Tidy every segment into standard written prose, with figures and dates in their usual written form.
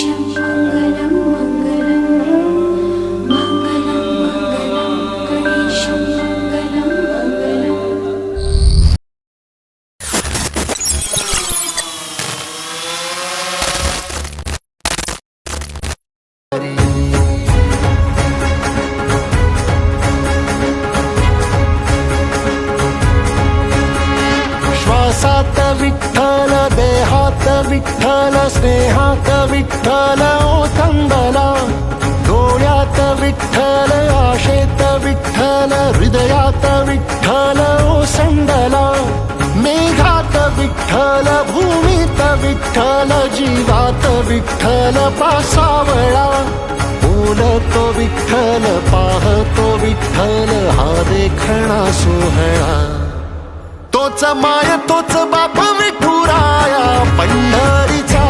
गणेशं मङ्गलं मङ्गलं मङ्गलं मङ्गलं गणेशं मङ्गलं मङ्गलम्। श्वासात विठ्ठल, देहात विठ्ठल, स्नेहात विठ्ठल ओथंबला, डोळ्यात विठ्ठल, आशेत विठ्ठल, हृदयात विठ्ठल ओसंडला, मेघात विठ्ठल, भूमीत विठ्ठल, जीवात विठ्ठल पासावळा, बोलतो विठ्ठल, पाहतो विठ्ठल, हा देखणा सोहळा, तोच माय तोच बाप विठुराया पंढरीचा।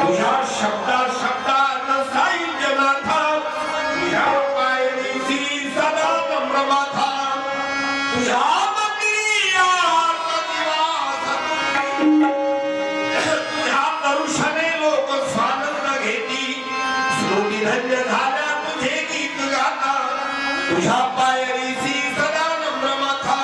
तुझ्या शब्दात साहित्यनाथा तुझ्या पायरीची सदा नम्र माथा तुझ्या तुझ्या दर्शने लोक स्वानंद घेती श्रोती धन्य झाल्या तुझे गीत गाता तुझ्या पायरीची सदा नम्र माथा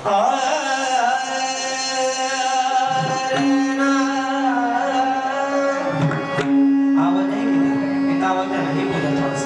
आवाज नाही केला आवाज नाही बोला थोडस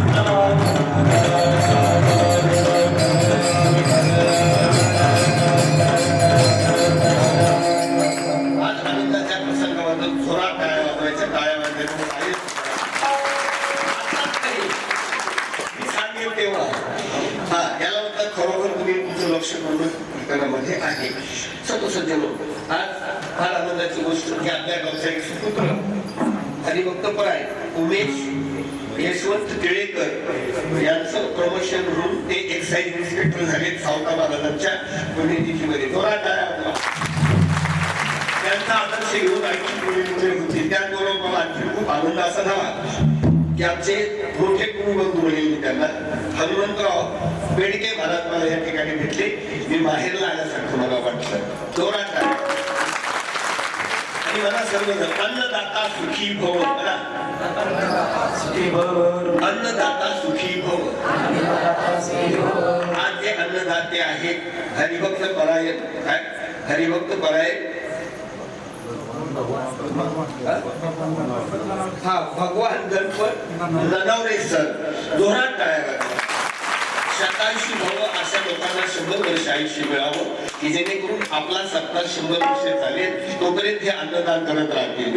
आज आनंदाच्या प्रसंगाबद्दल जोरात टाळ्या वाजवायच्या, टाळ्या वाजवायच्या आहे. आताच नाही. मी सांगेल तेव्हा हा याला म्हणतात खरोखर तुम्ही तुमचं लक्ष पूर्णमध्ये आहे. सज्जनो, आज फार आनंदाची गोष्ट की आपल्या गावचा एक सुपुत्र हरिभक्त आहे उमेश यशवंत टिळेकर यांचं प्रमोशन होऊन ते एक्साइज इन्स्पेक्टर झाले सावता महाराजांच्या पुण्यतिथीमध्ये. जोरात टाळ्या वाजवा. त्यांचा आदर्श घेऊन आणखी पुढे पुढे होती. त्याचबरोबर मला आणखी खूप आनंद असा झाला की आमचे मोठे कुटुंबबंधू म्हणेल मी त्यांना हनुमंतराव बेडके महाराज मला या ठिकाणी भेटले. मी बाहेरला आल्यासारखं मला वाटलं. जोरात टाळ्या. आणि मला समजलं अन्नदाता सुखी भव. अन्नदाता सुखी भव. आज जे अन्नदाते आहेत हरिभक्त परायण काय हरिभक्त परायण हा भगवान गणपत ननवरे सर. जोरात टाळ्या. शतायुषी भव अशा लोकांना 100 वर्ष आयुष्य मिळावं की जेणेकरून आपला सत्ता 100 वर्ष चालेल तोपर्यंत हे अन्नदान करत राहतील.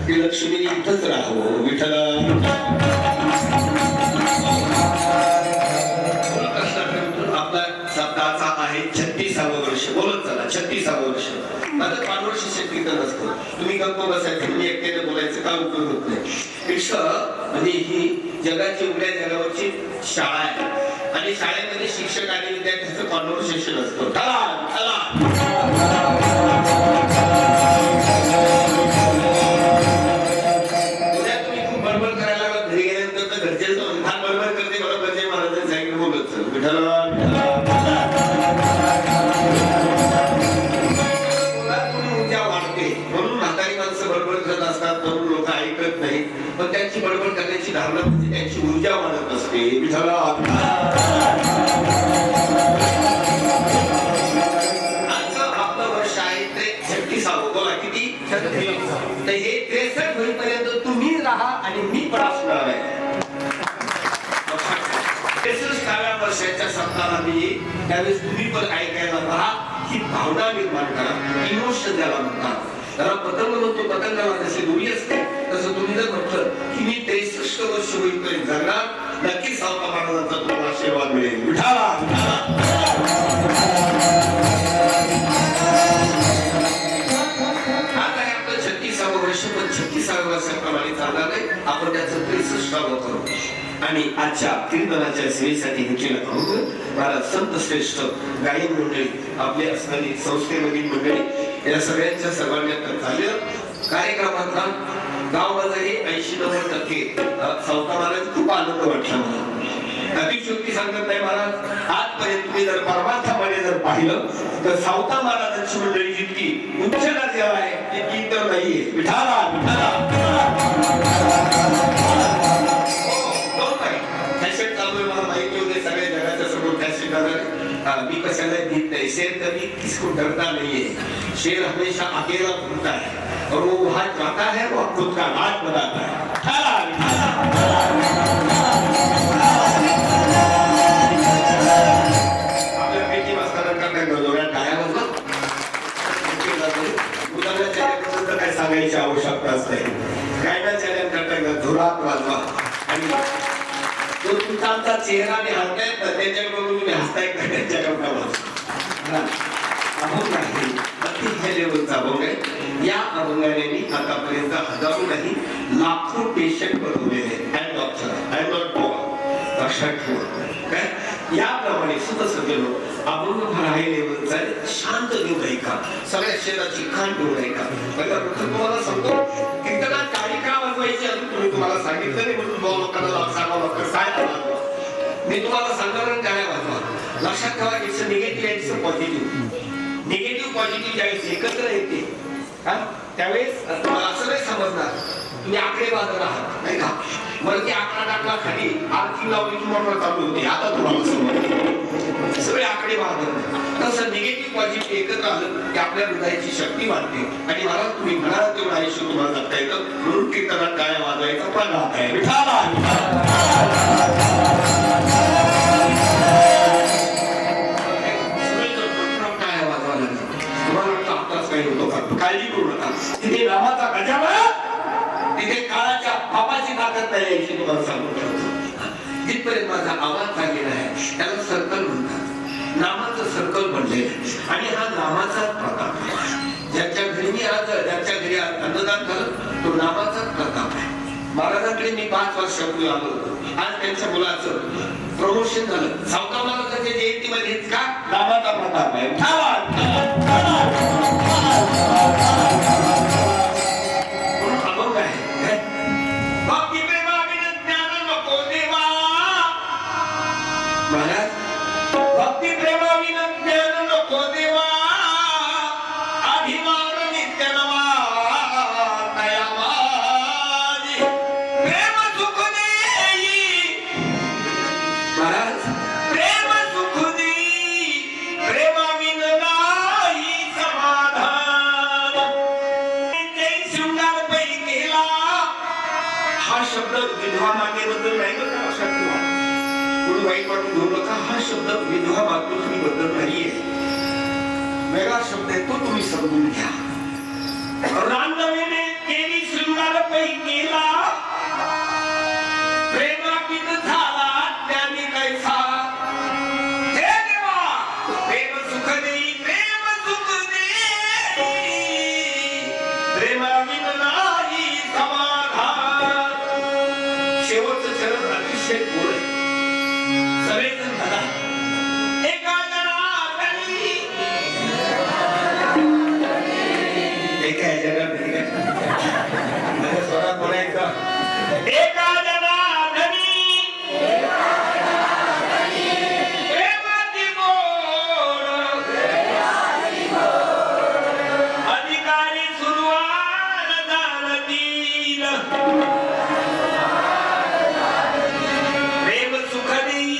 की लक्ष्मी इथंच राहावं. विठ्ठला आपला सत्ताचा आहे 36वं वर्ष. बोलत चला 36वं वर्ष. माझं 5 वर्ष शेतकीर्तन नसतं. तुम्ही गप्प बसायचं, तुम्ही एकट्याने बोलायचं का उपयोग होत नाही. म्हणजे ही जगाची उघड्या जगावरची शाळा आहे आणि शाळेमध्ये शिक्षक आणि विद्यार्थ्यांचं कॉन्व्हर्सेशन असतं. उद्या तुम्ही खूप बडबड करायला लागला घरी गेल्यानंतर तर घरच्यांचं फार बडबड करते मला गरजे महाराजांनी सांगितलं बोलत सर विठ्ठला पण त्यांची बडबड करण्याची धारणा म्हणजे त्यांची ऊर्जा वाढत असते. आजचं आपलं वर्ष आहे ते 36वं. बोला किती? 36. तर हे 63 होईपर्यंत तुम्ही राहा आणि मी पण असणार आहे. 63व्या वर्षाच्या सप्ताहाला मी त्यावेळेस तुम्ही पण ऐकायला राहा. ही भावना निर्माण करा. इमोशन ज्याला म्हणतात. जरा पतंग म्हणतो पतंगाला जशी दोरी असते तसं तुम्ही जर म्हटलं की मी 63 वर्ष होईपर्यंत जगणार नक्कीच सावता महाराजांचा तुम्हाला आशीर्वाद मिळेल. विठाला आज आहे आपलं 36वं वर्ष. पण 36व्या वर्षाप्रमाणे चालणार नाही. आपण त्याचं 63वं करू. आणि आजच्या कीर्तनाच्या सेवेसाठी घेतलेला महाराज संत श्रेष्ठ गायन मंडळी आपली असणारी संस्थेमधील मंडळी या सगळ्यांच्या सर्वांना झालेलं कार्यक्रमाचा गाव बाजारी 80-90% सावता महाराज खूप आनंद वाटला मला. अतिशयोक्ती सांगत नाही महाराज. आजपर्यंत तुम्ही जर परमार्थामध्ये जर पाहिलं तर सावता महाराजांची मंडळी जितकी उच्च गाजलेला आहे तितकी तर नाहीये. विठाला मला माहिती होते सगळ्या जगाच्या समोर कॅसेट मी कशाला भीत नाही. शेर कभी किसको डरता नहीं है. शेर हमेशा अकेला घूमता है और वो वहां जाता है वो खुद का राज बनाता है. आपल्या पेटी वाजताना काय गजोऱ्या टाळ्या वाजवा. मुलांना चॅनलबद्दल काय सांगायची आवश्यकताच नाही. गायना चॅनल धुरात वाजवा. आणि जो तुमचा आमचा चेहरा आणि हसताय त्याच्याकडून तुम्ही हसताय का त्याच्याकडून अभंग आहे. अतिशय लेवलचा अभंग आहे. या अभंगाने आतापर्यंत हजारो नाही लाखो पेशंट बनवलेले आहेत. लक्षात ठेवा काय याप्रमाणे सुतसज्जनो अभंग फार हाय लेवलचा आहे. शांत देऊ नाही का सगळ्या शरीराची खाण देऊ नाही का. तुम्हाला सांगतो कीर्तनात टाळी का वाजवायची अजून तुम्ही तुम्हाला सांगितलं नाही म्हणून दोन लोकांना सांगावं लागतं. काय मी तुम्हाला सांगणार टाळ्या वाजवा. लक्षात ठेवा इट्स निगेटिव्ह आणि पॉझिटिव्ह. निगेटिव्ह पॉझिटिव्ह ज्यावेळेस एकत्र येते त्यावेळेस तुम्हाला असं नाही समजणार तुम्ही आकडे बांधत आहात नाही का वरती आकडा टाकला खाली आरती लावली की मोटर चालू होती आता तुम्हाला समजते सगळे आकडे बांधत तसं निगेटिव्ह पॉझिटिव्ह एकत्र आलं की आपल्या हृदयाची शक्ती वाढते आणि मला तुम्ही म्हणाल तेवढं आयुष्य तुम्हाला जगता येतं म्हणून कीर्तनात गाण्या वाजवायचा पण राहत आहे विठाला काळजी करू नका तिथे रामाचा गजाला तिथे काळाच्या पापाची ताकद नाही यायची तुम्हाला सांगू जिथपर्यंत माझा आवाज झालेला आहे त्याला सर्कल म्हणतात नामाचं सर्कल बनलेलं आहे आणि हा नामाचा प्रताप आहे ज्याच्या घरी मी आज ज्याच्या घरी आज अन्नदान झालं तो नामाचाच प्रताप आहे महाराजांकडे मी 5 वर्षापूर्वी आलो आज त्यांच्या मुलाचं प्रमोशन झालं सावका महाराजांच्या जयंतीमध्ये का नामाचा प्रताप आहे अभंग आहे भक्ती प्रेमाविन ज्ञान नको देवा महाराज भक्ती प्रेमाविन ज्ञान नको देवा अभिमान नित्य नवा तया माझी प्रेम सुख देई महाराज प्रेम सुख देई प्रेमाविन नाही समाधान जय शृंगार पै केला हा शब्द विधवा मातेबद्दल नाही बरं का लक्षात ठेवा कोणी वाईट वाटून घेऊ नका हा शब्द विधवा मातृश्री बद्दल नाहीये वेगळा शब्द आहे तो तुम्ही समजून घ्या रांधवेने केली शृंगार पै केला प्रेमाकित झाला त्याने कैसा हे देवा प्रेम सुख देई प्रेम सुख देई प्रेमाविन नाही समाधान शेवटचं चरण अतिशय गोड आहे सगळेजण म्हणा एका जनार्दनी एका जनार्दनी माझ्या स्वरात म्हणायचं एका जनार्दनी प्रेमाची गोड अधिकारी सुरुवात जाणतील प्रेम सुख देई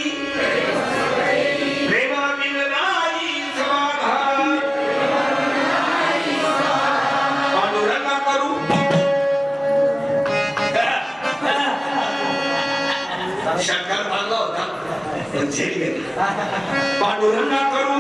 प्रेमाविन नाही समाधान पांडुरंगा करू शंकर बांधला होता पण झेल गेला पांडुरंगा करू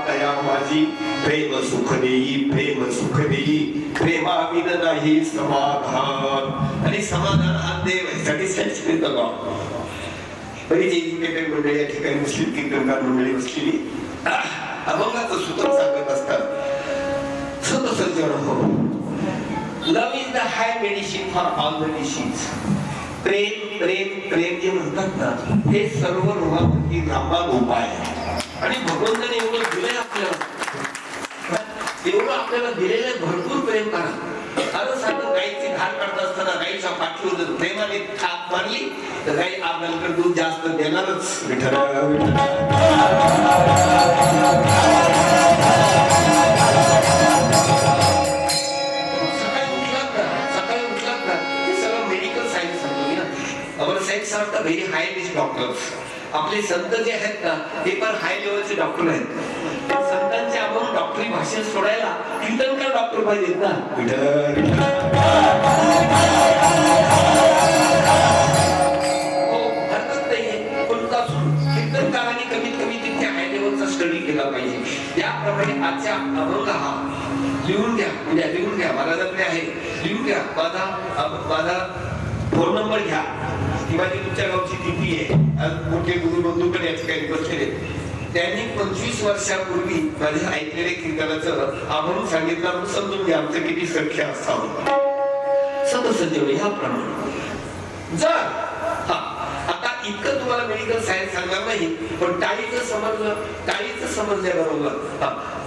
दया माझी प्रेम सुख देई प्रेम सुख देई प्रेमाविन नाही समाधान आणि समाधान हा देव आहे सॅटिस्फॅक्शन बरीच एज्युकेटेड मंडळी या ठिकाणी मुस्लिम कीर्तनकार मंडळी बसलेली अभंगाचं सूत्र सांगत असतात सत सज्जन हो love is the high medicine for all the disease प्रेम प्रेम प्रेम जे म्हणतात ना हे सर्व रोगांवरती रामबाण उपाय आहे आणि भगवंताने एवढं दिलंय आपल्याला एवढं आपल्याला दिलेलं भरपूर प्रेम करा अरे साधं गाईची धार काढत असताना गाईच्या पाठीवर जर प्रेमाने थाप मारली तर गाई आपल्याकडे दूध जास्त देणारच व्हेरी हाय रिच डॉक्टर्स आपले संत जे आहेत ना ते पण हाय लेवलचे डॉक्टर आहेत संतांचे आपण डॉक्टरी भाषण सोडायला कीर्तनकार डॉक्टर पाहिजेत ना हो हरकत नाहीये पण कीर्तनकारांनी कमीत कमी तिथे हाय लेवलचा स्टडी केला पाहिजे त्याप्रमाणे आजच्या अभंग हा लिहून घ्या उद्या लिहून घ्या महाराजांकडे आहे लिहून घ्या माझा फोन नंबर घ्या किंवा जी तुमच्या गावची तिथी आहे मोठे गुरु बंधूकडे या ठिकाणी बसलेले त्यांनी 25 वर्षापूर्वी माझ्या ऐकलेले कीर्तनाचं आम्हाला सांगितलं आपण समजून घ्या आमचं किती सख्य असावं सदस्य ह्याप्रमाणे जर आता इतकं तुम्हाला मेडिकल सायन्स सांगणार नाही पण टाळीचं समजल्याबरोबर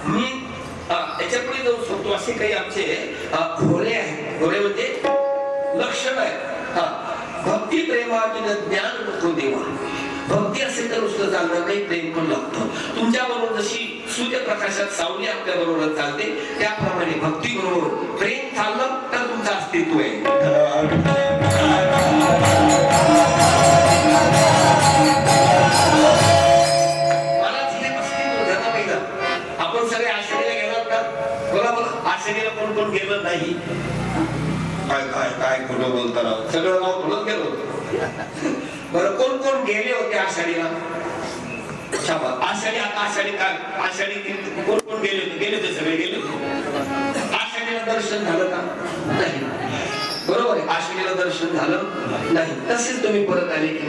मी याच्यापुढे जाऊ शकतो असे काही आमचे घोरे आहेत घोरे म्हणजे लक्षण आहे भक्ती प्रेमाविन ज्ञान नको देवा भक्ती असेल तर नुसतं चालणार नाही प्रेम पण लागतं तुमच्याबरोबर जशी सूर्यप्रकाशात सावली आपल्या बरोबर चालते त्याप्रमाणे भक्ती बरोबर प्रेम चाललं तर तुमचं अस्तित्व आहे मला जिथे अस्तित्व झालं पाहिजे आपण सगळे आषाढीला गेलात का बोला बोला आषाढीला कोण कोण गेलं नाही काय काय काय खोटं बोलताना सगळं नाव थोडं गेलं होतं बरं कोण कोण गेले होते आषाढीला आषाढी आता आषाढी काय आषाढी कोण कोण गेले होते गेले होते सगळे गेले आषाढीला दर्शन झालं का नाही बरोबर आहे आषाढीला दर्शन झालं नाही तसेच तुम्ही परत आले की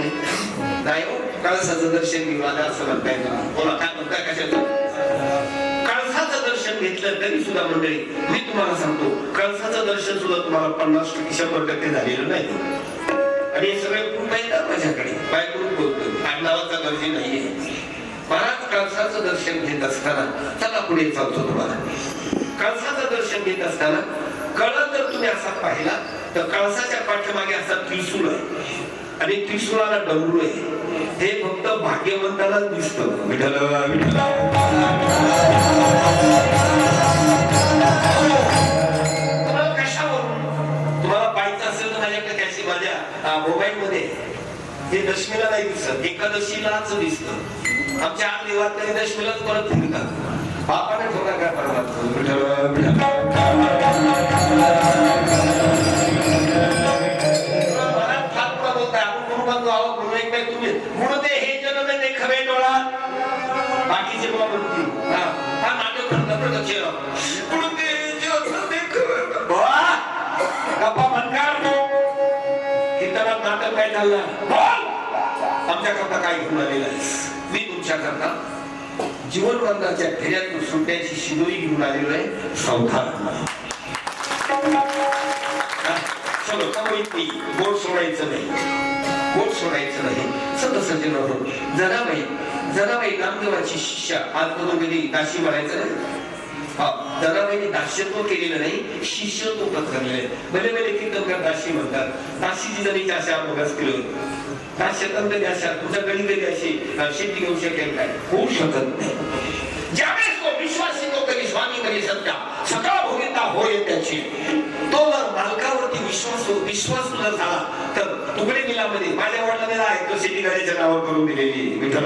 नाही हो कळसाचं दर्शन घेऊन आलं असं म्हणताय बोला काय म्हणताय कशाचं कळसाचं दर्शन घेतलं तरी सुद्धा मंडळी मी तुम्हाला सांगतो कळसाचं दर्शन सुद्धा तुम्हाला 50% 100% झालेलं नाही आणि हे सगळे ग्रुप आहेत माझ्याकडे बाय ग्रुप बोलतो आडनावाचा गरजे नाहीये महाराज कळसाचं दर्शन घेत असताना चला पुढे चालतो तुम्हाला कळसाचं दर्शन घेत असताना कळस जर तुम्ही असा पाहिला तर कळसाच्या पाठीमागे असा त्रिशूळ आहे आणि त्रिशूळाला डमरू आहे हे फक्त भाग्यवंतालाच दिसतं विठ्ठल तुम्हाला कशावरून तुम्हाला पाहायचं असेल तर माझ्याकडे त्याची माझ्या मोबाईल मध्ये हे दशमीला नाही दिसत एकादशीलाच दिसतं आमच्या आठ देवात तरी दशमीलाच परत फिरतात बापाने ठेवला काय परमात्मा बाकीचे हा नाटक गप्पा म्हणकार कीर्तनात नाटक काय चाललं आमच्या करता काय घेऊन आलेला आहे मी तुमच्या करता जीवनबंधाच्या फेऱ्यातून सुट्याची शिदोरी घेऊन आलेलो आहे सावधान चलो कमाई बोट सोडायचं नाही बोट सोडायचं नाही सदस्य जनाबाई नामदेवाची शिष्या आतमधून कधी दाशी म्हणायचं नाही जनाबाईने दास्यत्व केलेलं नाही शिष्यत्व पत्करलेलं भले भले कीर्तनकार दाशी म्हणतात दाशीची जरी अशा अभ्यास केलं दास्यतंत्र अशा तुझ्या गडी कधी अशी शेती घेऊ शकेल काय होऊ शकत नाही ज्यावेळेस तो विश्वास येतो कधी स्वामी कधी सत्ता सकाळ भोगिता होय त्याची तो जर मालकावरती विश्वास तुला झाला तर तुकडे मिलामध्ये माझ्या वडिलांना आहे तो शेती करायच्या नावावर करून दिलेली विठ्ठल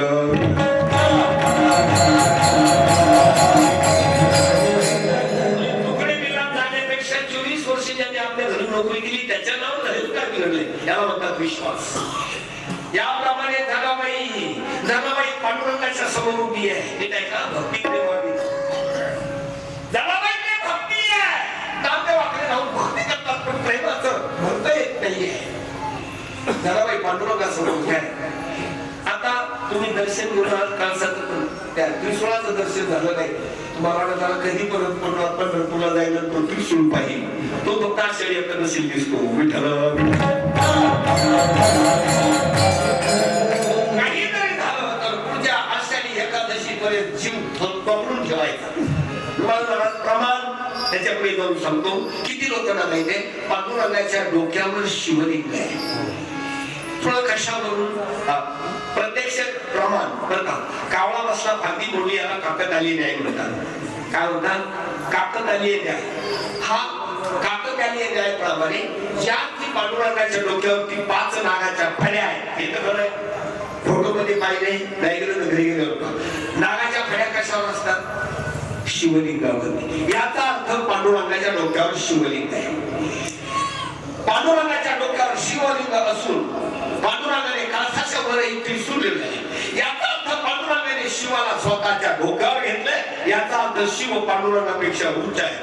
तुकडे मिला जाण्यापेक्षा 24 वर्ष ज्यांनी आपल्या घरी नोकरी केली त्याच्या नावावर झालेलं काय बिघडले याला म्हणतात विश्वास याप्रमाणे जनाबाई पांडुरंगाच्या समोर उभी आहे ते काय का भक्ती प्रेमाने प्रेमाचं म्हणता येत नाहीये. जराबाई पांडुरंगासमोर घ्या. आता तुम्ही दर्शन घेऊन कालसाचं त्या त्रिशूळाचं दर्शन झालं नाही. तुम्हाला जरा कधी परत पंढरपूरला जायला तो त्रिशूळ पाहिजे. तो फक्त आषाढी एकादशी दिसतो. विठ्ठल काहीतरी झालं तर पुढच्या आषाढी एकादशी पर्यंत जीव पकडून ठेवायचा. तुम्हाला प्रमाण त्याच्यापुढे जाऊन सांगतो. किती लोकांना माहितीये पांडुरंगाच्या डोक्यावर शिवलिंग आहे. थोडं कशावरून प्रत्यक्ष प्रमाण म्हणतात. कावळा बसला फांदी मोडली याला काकतालीय न्याय म्हणतात. काय म्हणतात? काकतालीय न्याय. हा काकतालीय न्यायाप्रमाणे ज्या की पांडुरंगाच्या डोक्यावरती 5 नागाच्या फड्या आहेत. हे तर खरं फोटो मध्ये पाहिले नाही गेलो घरी गेलो होतो. नागाच्या फड्या कशावर असतात? शिवलिंगावरती. याचा अर्थ पांडुरंगाच्या डोक्यावर शिवलिंग आहे. पांडुरंगाच्या डोक्यावर शिवलिंग असून पांडुरंगाने काळसाच्या वर एक त्रिशूळ लिहिलंय. याचा अर्थ पांडुरंगाने शिवाला स्वतःच्या डोक्यावर घेतलंय. याचा अर्थ शिव पांडुरंगापेक्षा उंच आहे.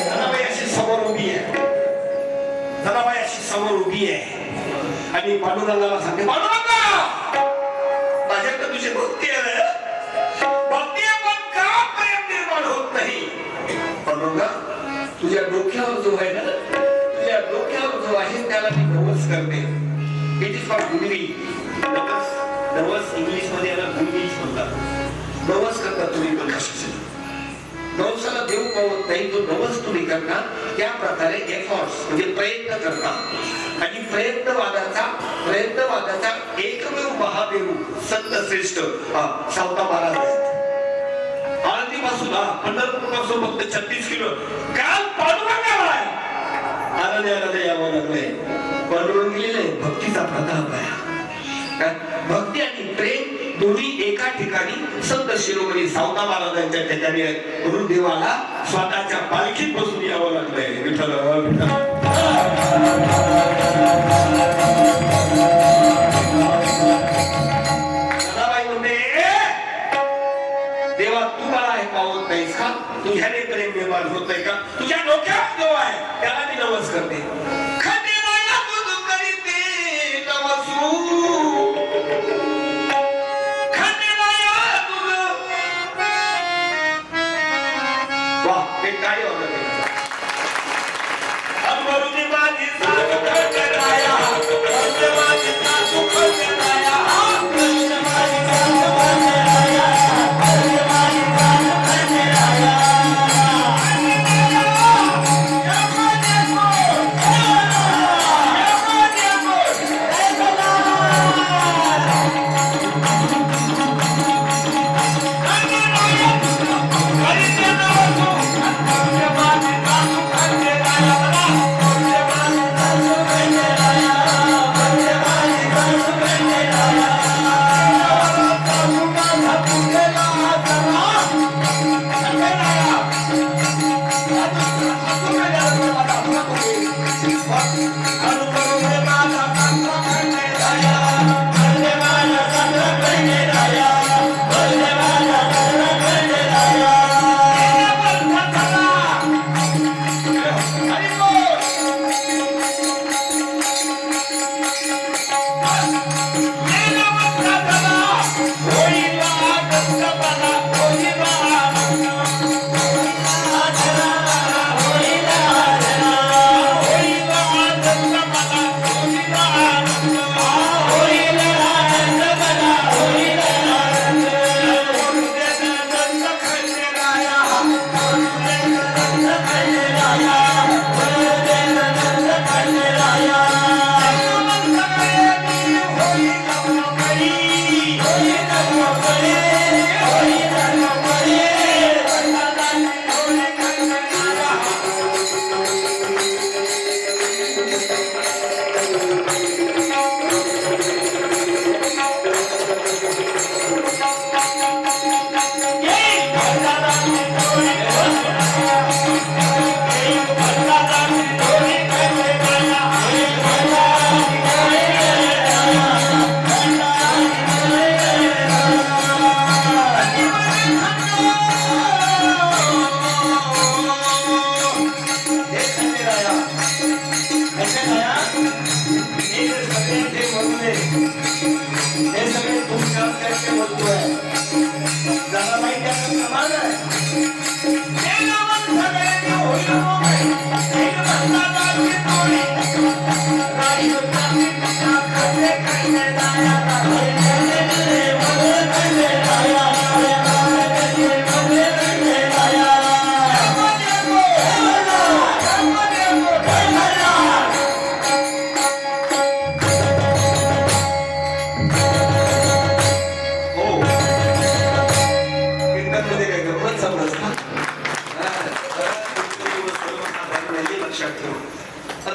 धनाबाई अशी समोर उभी आहे. धनाबाई अशी समोर उभी आहे आणि पांडुरंगाला सांगते, पांडुरंगा माझ्याकडे तुझी भक्ती आहे. होत नाही. पांडुरंगा तुझ्या डोक्यावर जो आहे ना, तुझ्या डोक्यावर जो आहे त्याला मी नवस करते. इट इज फॉर गुंडी. नवस इंग्लिश मध्ये याला गुंडीज म्हणतात. नवस करता तुम्ही पण कशाचे नवसाला देव पावत नाही. तो नवस तुम्ही करता त्या प्रकारे एफॉर्ट्स म्हणजे प्रयत्न करता. आणि प्रयत्नवादाचा एकमेव महादेव संत श्रेष्ठ सावता महाराज आहेत. आळंदीपासून पंढरपूर पासून फक्त 36 किलो. काल पांडुरंगाला आराध्याला यावं लागलंय. पांडुरंगीले भक्तीचा प्रताप आहे. भक्ती आणि प्रेम दोन्ही एका ठिकाणी संत शिरोमणी सावता महाराजांच्या ठिकाणी गुरुदेवाला स्वतःच्या पालखीत बसून यावं लागलंय. विठ्ठल देवा तू मला हे पावत नाहीस का? तुझ्याने प्रेम निर्माण होत नाही का? तुझ्या डोक्यात जो आहे त्याला मी नवस करते. खंडेराया तुझ करीते नवसू. खंडेराया तुझ. वाह हे काय होतं ते. अमरुदी माझी सासू खंडेराया. खंडे माझी सासू खंडेराया. खंडे माझी सासू खंडेराया.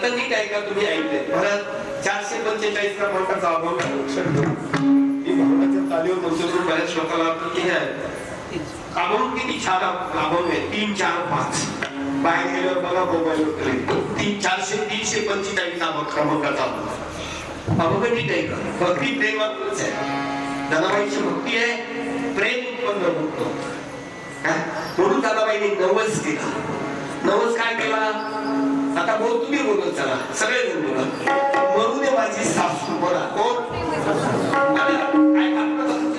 आता नीट ऐका, तुम्ही ऐकले मला 445 क्रमांकाचा अभाव आहे, लक्षात ठेवा. मी भावनाच्या तालीवर म्हणतो म्हणून बऱ्याच लोकांना वाटतं की हे अभाव किती छान अभाव आहे. 3, 4, 5 बाहेर गेल्यावर बघा मोबाईलवर 345 क्रमांकाचा अभाव नीट ऐका. भक्ती प्रेमातच आहे. जनाबाईची भक्ती आहे, प्रेम उत्पन्न होतो. म्हणून दादाबाईंनी नवस केला. नवस काय केला? आता बोल, तुम्ही बोलत चला, सगळेजण बोला. म्हणू दे माझी सासू. बोला कोण? काय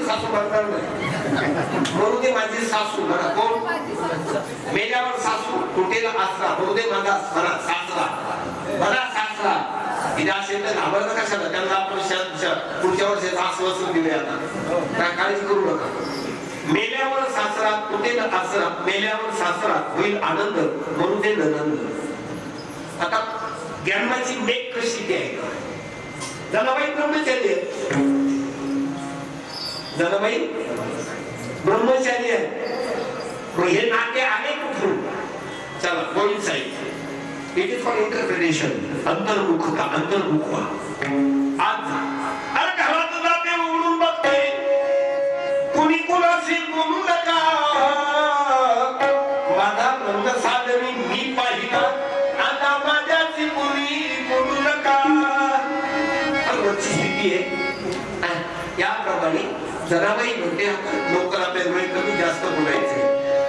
सासू म्हणणार नाही. म्हणू दे माझी सासू. म्हणा कोण? मेल्यावर सासू, तुटेला आसरा. म्हणू दे माझा म्हणा सासरा. म्हणा सासरा. तिथे असेल तर घाबरलं कशाला? त्यांना आपण पुढच्या वर्षी आश्वासन दिले. आता काय काळजी करू नका. मेल्यावर सासरा, तुटेल आसरा. मेल्यावर सासरा होईल आनंद, म्हणून ते ननंद. आता ज्ञानाची मेघ कशी ती आहे? जनाबाई ब्रह्मचारी आहे. जनाबाई ब्रह्मचारी आहे. हे नाते आले कुठून? चला point side. It is for interpretation. अंतर्मुखता, अंतर्मुख. आज अरे घरात जाते उघडून बघते, कुणी कुणाशी बोलू नका. माझा रंग साधनी मी पाहिला, आता माझ्याशी कुणी बोलू नका. वरची स्थिती आहे. याप्रमाणे जनाबाई म्हणते लोक आपल्या वेळ कमी जास्त बोलायचे.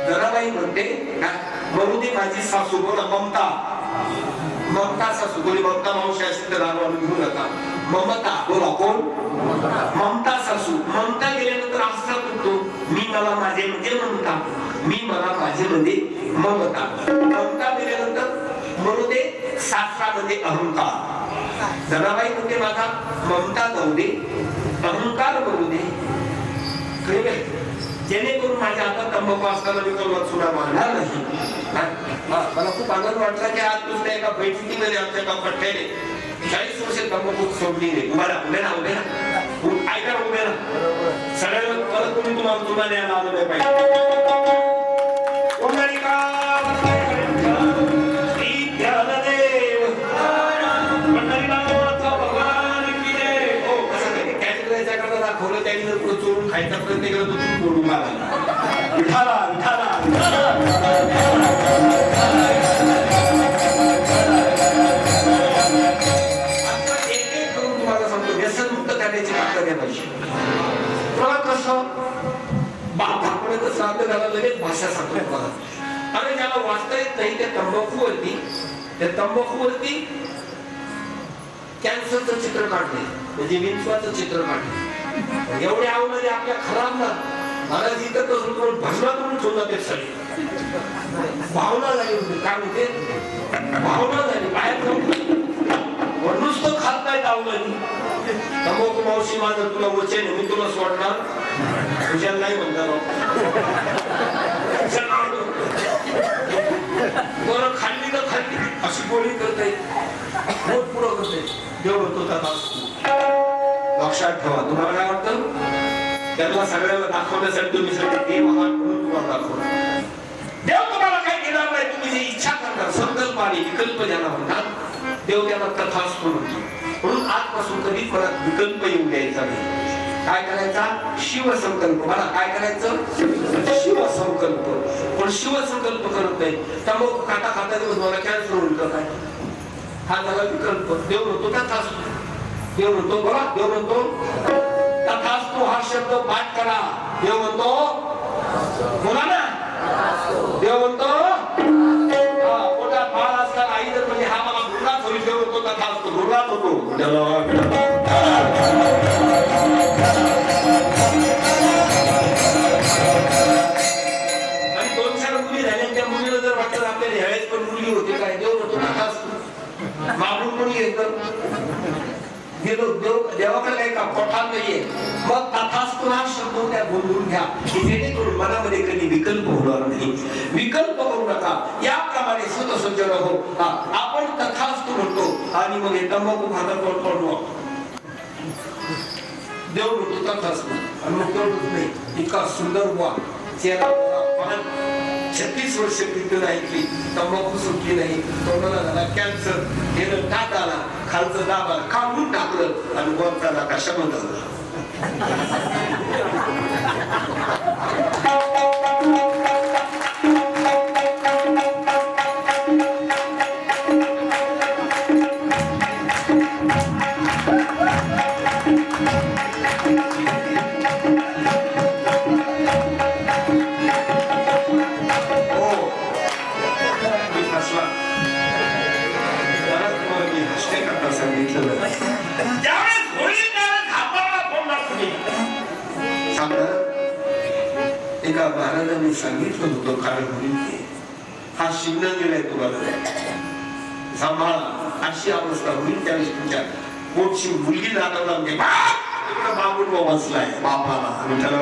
जनाबाई म्हणते म्हणू दे माझी सासू. बोला ममता. ममता सासू. कोणी ममता मावशी असेल तर रानवाला घेऊ नका. ममता. बोला कोण? ममता सासू. ममता गेल्यानंतर आसरा तुटतो. मी मला माझे म्हणजे ममता. मी मला माझे म्हणजे ममता. ममता गेल्यानंतर म्हणू दे सासरा म्हणजे अहंकार. जनाबाई म्हणते माझा ममता जाऊ दे, अहंकार बनू दे. जेणेकरून माझ्या हातात तंबाखू असताना मी कोणाला चुना मारणार नाही. मला खूप आनंद वाटला की आज दुसऱ्या एका बैठकीमध्ये आमच्या एका पठ्याने 40 वर्ष तंबाखू सोडली नाही. उभा उभे ना उभे ना ऐका उभे ना. सगळ्यांना परत तुम्ही तुम्हाला चुना द्यायला आलं नाही पाहिजे. दाखवलं त्यांनी जर पुढे चोरून खायचा प्रयत्न केला तर तुम्ही बोलून मागा. विठाला विठाला एक एक करून तुम्हाला सांगतो व्यसनमुक्त करण्याची ताकद आहे पाहिजे. बघा कसं बाप आपण श्राद्ध झाला लगेच भाषा सांगतो बघा. आणि ज्याला वाचता येत नाही त्या तंबाखूवरती कॅन्सरचं चित्र काढले, म्हणजे विंचवाचं चित्र काढले. एवढे आवडले आपल्या खराब ना. मला जिथं करून भजनातून ठेवला ते सगळे भावना झाली होती. काय म्हणते? भावना झाली. बाहेर जाऊन नुसतं खात नाही आवडलं. तंबाखू मावशी माझं तुला वचन मी तुला सोडणार तुझ्या नाही म्हणणार. बरं खाल्ली तर खाल्ली अशी गोळी करते, पोट पुरं करते. देव होतो त्याला लक्षात ठेवा. तुम्हाला काय वाटतं? त्यांना सगळ्याला दाखवण्यासाठी तुम्ही सगळे देव आहात म्हणून तुम्हाला दाखवणार. देव तुम्हाला काही देणार नाही. तुम्ही जी इच्छा करणार संकल्प आणि विकल्प ज्याला म्हणतात देव त्याला तथास्तु म्हणतो. म्हणून आजपासून कधीच मला विकल्प येऊ द्यायचा नाही. काय करायचा? शिवसंकल्प. मला काय करायचं? शिवसंकल्प. पण शिवसंकल्प करत नाही. त्यामुळे खाता खाता दिवस मला कॅन्सर होईल का काय? हा झाला विकल्प. देव म्हणतो तथास्तु. देव म्हणतो बघा, देव म्हणतो तथास्तु हा शब्द पाठ करा. देव म्हणतो बोला ना. देव म्हणतो पोटात बाळ असताना आई जर म्हणजे हा मला गुरुनाथ होईल. देव म्हणतो तथास्तु. गुरुनाथ होतो. आणि 2-4 मुली झाल्या. त्या मुलीला जर वाटलं आपल्याला ह्यावेळेस पण मुली होते काय? देव म्हणतो तथास्तु. मागून कोणी येतं गेलो देवाकडे काही का पोटात नाहीये. मग तथास्तु हा शब्द त्या बोलून घ्या की जेणेकरून मनामध्ये कधी विकल्प होणार नाही. विकल्प करू नका. याप्रमाणे स्वतःसज्जन हो. आपण तथास्तु म्हणतो आणि मग हे तंबाखू खातात पडतो. देव म्हणतो तथास्तु आणि मग तेवढंच नाही. इतका सुंदर बुवा चेहरा 36 वर्ष कीर्तन ऐकली, तंबाखू सुटली नाही, तोंडाला झाला कॅन्सर, गेलं टाक आला, खालचं दाब आला, काढून टाकलं आणि वरचा नाका शब्द झाला. एका महाराजांनी सांगितलं होतं कारण मुली हा शिवना गेलाय तुम्हाला सांभाळा, अशी अवस्था होईल त्यावेळेस तुमच्या पोटची मुलगी दाखवला म्हणजे बाबून बसलाय बापाला विठ्ठल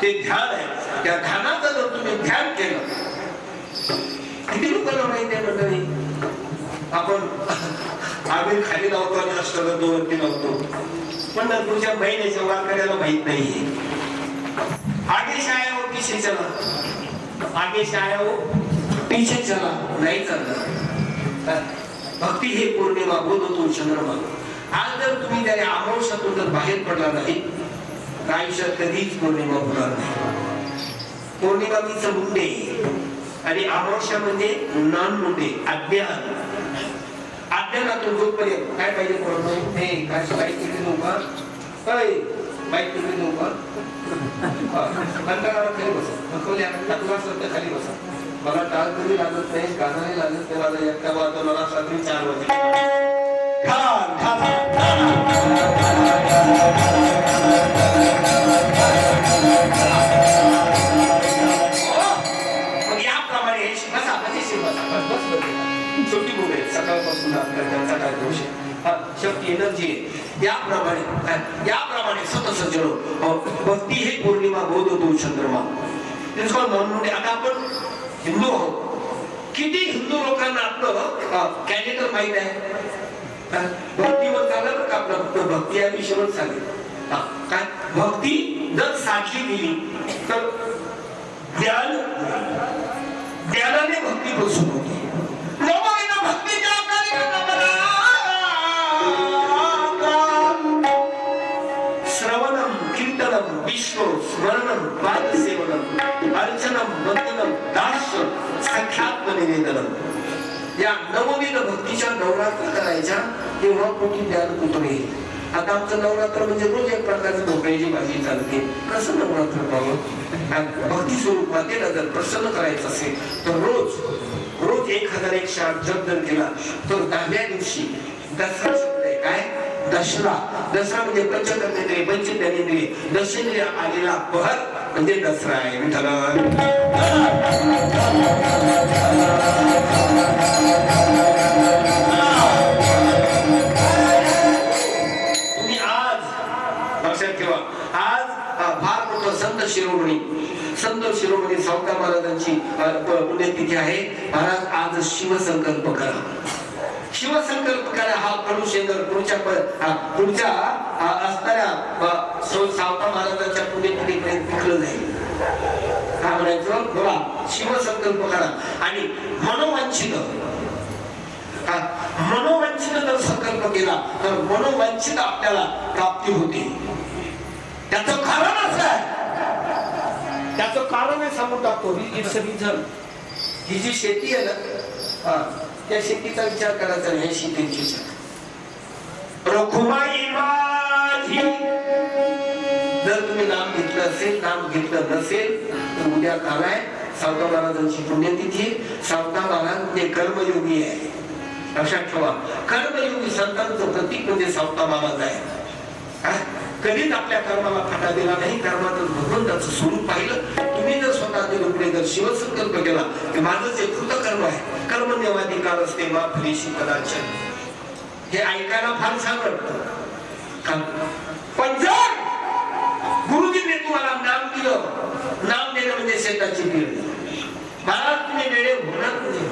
ते ध्यान आहे. त्या ध्यानाचं जर तुम्ही ध्यान केलं, किती लोकांना माहिती आहे मंडळी, आपण आम्ही खाली लावतो आणि अष्टगंध वरती लावतो, पण तुमच्या महिन्याच्या वारकऱ्याला माहित नाहीये. आगे से आया हो पीछे चला, आगे से आया हो पीछे चला, नाही करणार. भक्ती हे पौर्णिमा बोधतो चंद्रमा. आज जर तुम्ही त्या अमावस्यातून जर बाहेर पडला नाही, आयुष्यात कधीच पौर्णिमा होणार नाही. पौर्णिमा मीच मुंडे आणि अमावस्या म्हणजे नान मुंडे, अज्ञान. अज्ञानातून जोपर्यंत काय पाहिजे पडतो हे काय बाईक तिकडे नव्हता, बाईक तिकडे नव्हता, खाली बसा, खाली बसा. मला टाळ कधी लागत नाही, गाणं लागत नाही, माझा एकटा वाजतो मला रात्री 4 वाजता. मग याप्रमाणे छोटी मुले सकाळपासून त्यांचा काय दोष आहे, शक्ती एनर्जी आहे. याप्रमाणे सतसज्जनो भक्ती हे पौर्णिमा बोध होतो चंद्रमा. म्हणून आता आपण हिंदू आहोत, किती हिंदू लोकांना आपलं कॅलेंडर माहित आहे. भक्तीवर झालं का आपलं फक्त भक्ती या विषयावर चालेल. काय भक्ती जर साधली गेली तर ज्ञानाने भक्ती बसून होती. भक्ती श्रवणम कीर्तनम विष्णु स्मरणम पादसेवनम अर्चनम वंदनम दास्य सख्यात्म निवेदनम. या नवविध भक्तीच्या नवरात्र करायच्या तेव्हा कुठे ज्ञान कुठून येईल. आता आमचं नवरात्र म्हणजे रोज एक प्रकारची भोपळ्याची भाजी चालते. कसं नवरात्र पाहून भक्ती स्वरूपात त्याला जर प्रसन्न करायचं असेल तर रोज 1008 जप जर केला तर 10व्या दिवशी दसरा शब्द आहे. काय दसरा? दसरा म्हणजे पंचकर्मेंद्रिय, पंचज्ञानेंद्रिय, दशेंद्रिय आलेला पहर म्हणजे दसरा आहे. विठ्ठल तुम्ही आज लक्षात ठेवा, आज फार मोठं संत शिरोमणी सावकार महाराजांची पुण्यतिथी आहे. महाराज आज शिवसंकल्प करा. शिवसंकल्प करा हा कडुशेखर पुढच्या असणाऱ्या सावकार महाराजांच्या पुण्यतिथीपर्यंत पिकलं जाईल. काय म्हणायचं? बोला, शिवसंकल्प करा आणि मनोवांछित जर संकल्प केला तर मनोवांछित आपल्याला प्राप्ती होते. त्याचं कारण असं आहे, त्याचं कारण हे सांगून टाकतो. ही जी शेती आहे ना, त्या शेतीचा विचार करायचा नाही. शेतीची रखुमाई माझी जर तुम्ही नाम घेतलं असेल, नाम घेतलं नसेल तर उद्या काल आहे सावकार महाराजांची पुण्यतिथी. सावकार महाराज म्हणजे कर्मयोगी आहे. लक्षात ठेवा, कर्मयोगी संतांचं प्रतीक म्हणजे सावकार महाराज आहे. कधीच आपल्या कर्माला फाटा दिला नाही. कर्मातच भगवंताचं स्वरूप पाहिलं. तुम्ही जर स्वतःचे रुपये जर शिवसंकल्प केला की माझं जे कृतकर्म आहे, कर्मण्यवाधिकार असते मा फलेशी कदाचन, हे ऐकायला फार छान वाटतं. पण जर गुरुजींनी तुम्हाला नाम दिलं, नाम देणं म्हणजे शेताची पीड. महाराज तुम्ही वेळे होणार नाही.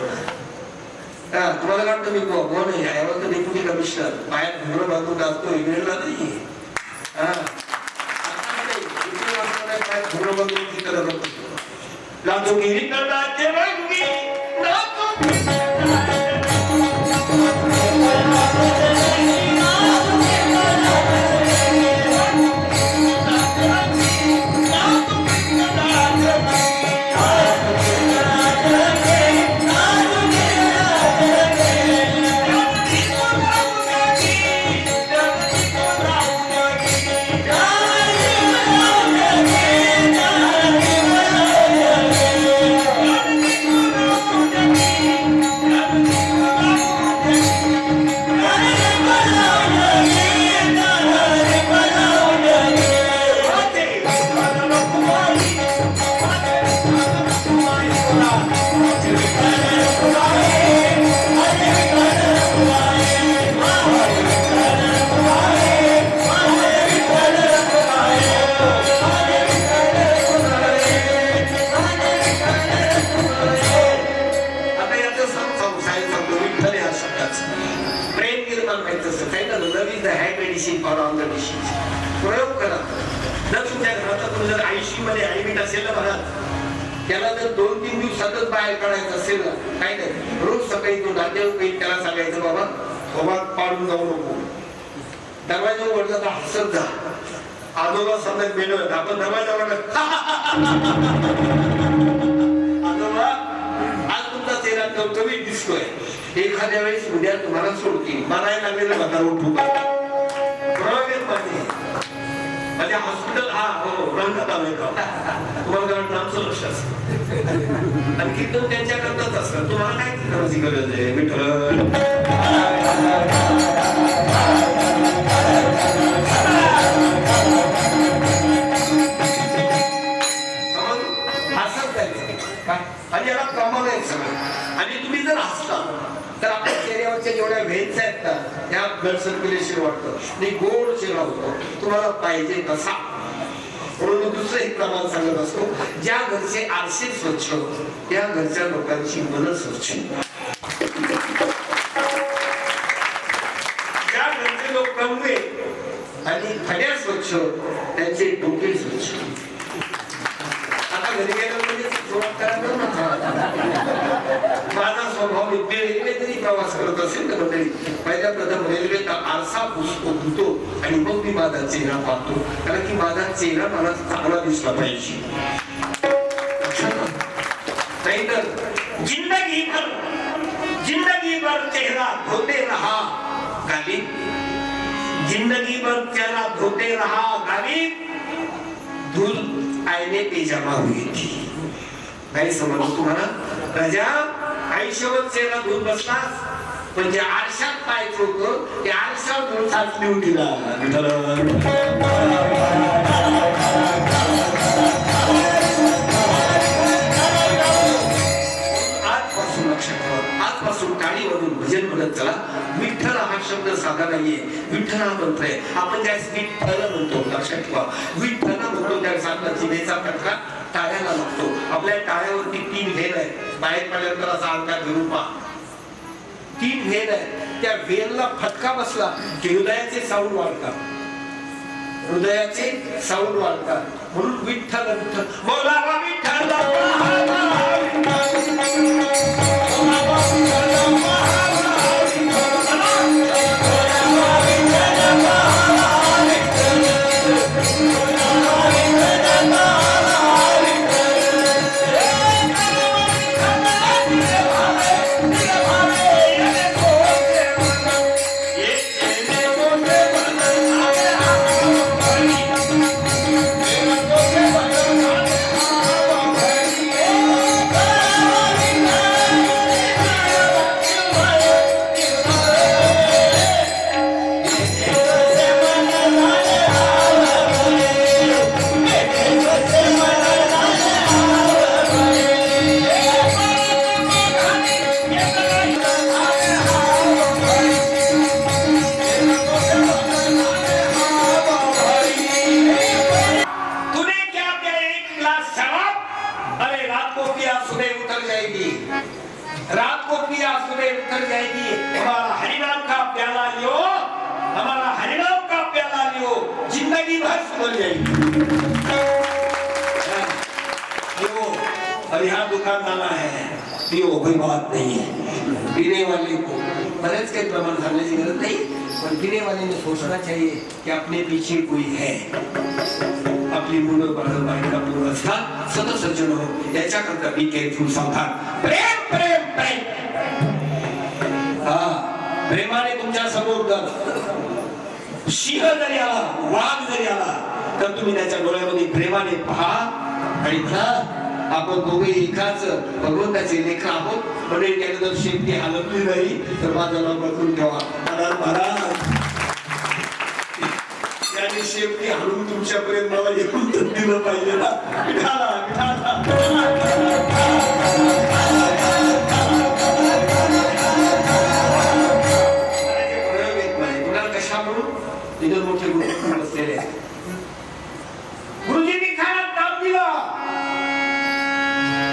तुम्हाला वाटतं मी कोण आहे, यावर तर डेप्युटी कमिशनर बाहेर घुमरं बांधून असतो, वेळला नाही. प्रयोग करा. जर तुमच्या घरात जर आईशी मध्ये आईमीठ असेल ना महाराज, त्याला जर 2-3 दिवसातच बाहेर काढायचं असेल ना, काय नाही, रोज सकाळी तो नातेवाईक काही त्याला सांगायचं बाबा खोबात पाडून जाऊ नको. दरवाजा उघडला तर हसत जा. आजोबा समजत बेनवत आपण दरवाजा उघडला, आजोबा आज तुमचा चेहरा टवटवीत दिसतोय. एखाद्या वेळेस उद्या तुम्हाला सोडतील. म्हणायला लागलेलं म्हातारा उठू म्हणजे हॉस्पिटल. हा हो, रंगात आलोय का तुम्हाला कारण आमचं लक्ष असतं आणि कीर्तन त्यांच्या करताच असतं. तुम्हाला काय करायची गरज आहे? विठ्ठल हसत जायचं आणि याला प्रमाण आहे सगळं. आणि तुम्ही जर हसता तर आपल्या चेहऱ्यावरच्या जेवढ्या व्हेन्स आहेत ना, त्या ब्लड सर्क्युलेशन वाटतं आणि गोड चेहरा होतो. तुम्हाला पाहिजे तसा. म्हणून दुसरं एक प्रमाण सांगत असतो, ज्या घरचे आरसे स्वच्छ त्या घरच्या लोकांची मन स्वच्छ. ज्या घरचे लोक कमवे आणि फड्या स्वच्छ त्यांचे डोके स्वच्छ. आता घरी गेलं म्हणजे सुरुवात करायला माझा स्वभाव रेल्वे जरी प्रवास करत असेल तर मंडळी पहिल्या प्रथम रेल्वेचा आरसा पुसतो धुतो आणि मग मी माझा चेहरा पाहतो. कारण की माझा चेहरा मला चांगला दिसला पाहिजे. नाहीतर जिंदगी भर चेहरा धोते रहा गाली जिंदगी भर त्याला धोते रहा गावी दूध आईने पेजामा हुई थी. नाही समजलं तुम्हाला? राजा आयुष्यभर चेहरा दूध बसलास पण जे आरशात पाहायचं होतं ते आरशात दूध साचली होती ना. आजपासून लक्षात ठेवा, आजपासून टाळीमधून भजन म्हणत चला. विठ्ठल हा शब्द साधा नाहीये, विठ्ठल हा मंत्र आहे. आपण ज्यावेळेस विठ्ठल म्हणतो लक्षात ठेवा, विठ्ठल म्हणतो त्यावेळेस आपला जिभेचा फटका टाळ्याला लागतो. आपल्या टाळ्यावरती 3 वेल आहेत. बाहेर पडल्यानंतर असा अंगात धरून पहा, 3 वेल आहेत. त्या वेलला फटका बसला की हृदयाचे साऊंड वाढतात, हृदयाचे साऊंड वाढतात. म्हणून विठ्ठल विठ्ठल बोलावा विठ्ठल जिंदगी भर सुधर जाएगी. और यहाँ दुकानदारा है पियो, कोई बात नहीं है. पीने वाले को बरेच काही प्रमाण सांगण्याची गरज नाही, पण पीने वाले ने सोचना चाहिए कि अपने पीछे कोई है. आपली मुलं बाळं बायका मुलं असतात, सतत सज्जन हो याच्याकरता बी केअरफुल, सावधान. प्रेम प्रेम प्रेम. हा, प्रेमाने तुमच्या समोर सिंह जरी आला, वाघ जरी आला तर तुम्ही त्याच्या डोळ्यामध्ये प्रेमाने पहा आणि म्हणा आपण दोघे एकाच भगवंताचे लेकर आहोत. म्हणून त्याने जर शेपटी हलवली नाही तर माझं नाव बदलून ठेवा. महाराज त्याने शेपटी हलवून तुमच्यापर्यंत मला येऊन दिलं पाहिजे ना. इधर मोठे गुरु बसलेले आहेत. गुरुजींनी खाण्यात नाम दिलं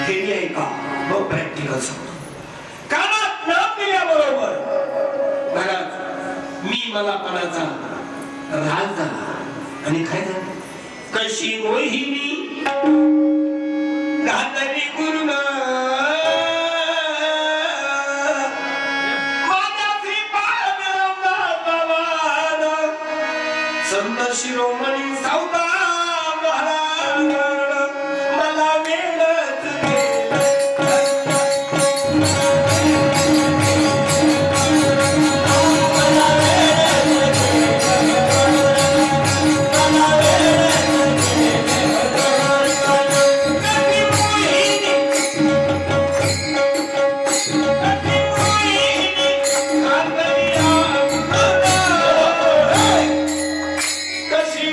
हे आहे का? मग प्रॅक्टिकल सांगतो. कानात नाम दिल्याबरोबर महाराज मी मलापणाचा राज झाला. आणि काय झालं? कशी मोहिनी घातली गुरुन संत शिरोमणी सावता महाराज मला वेळच कशी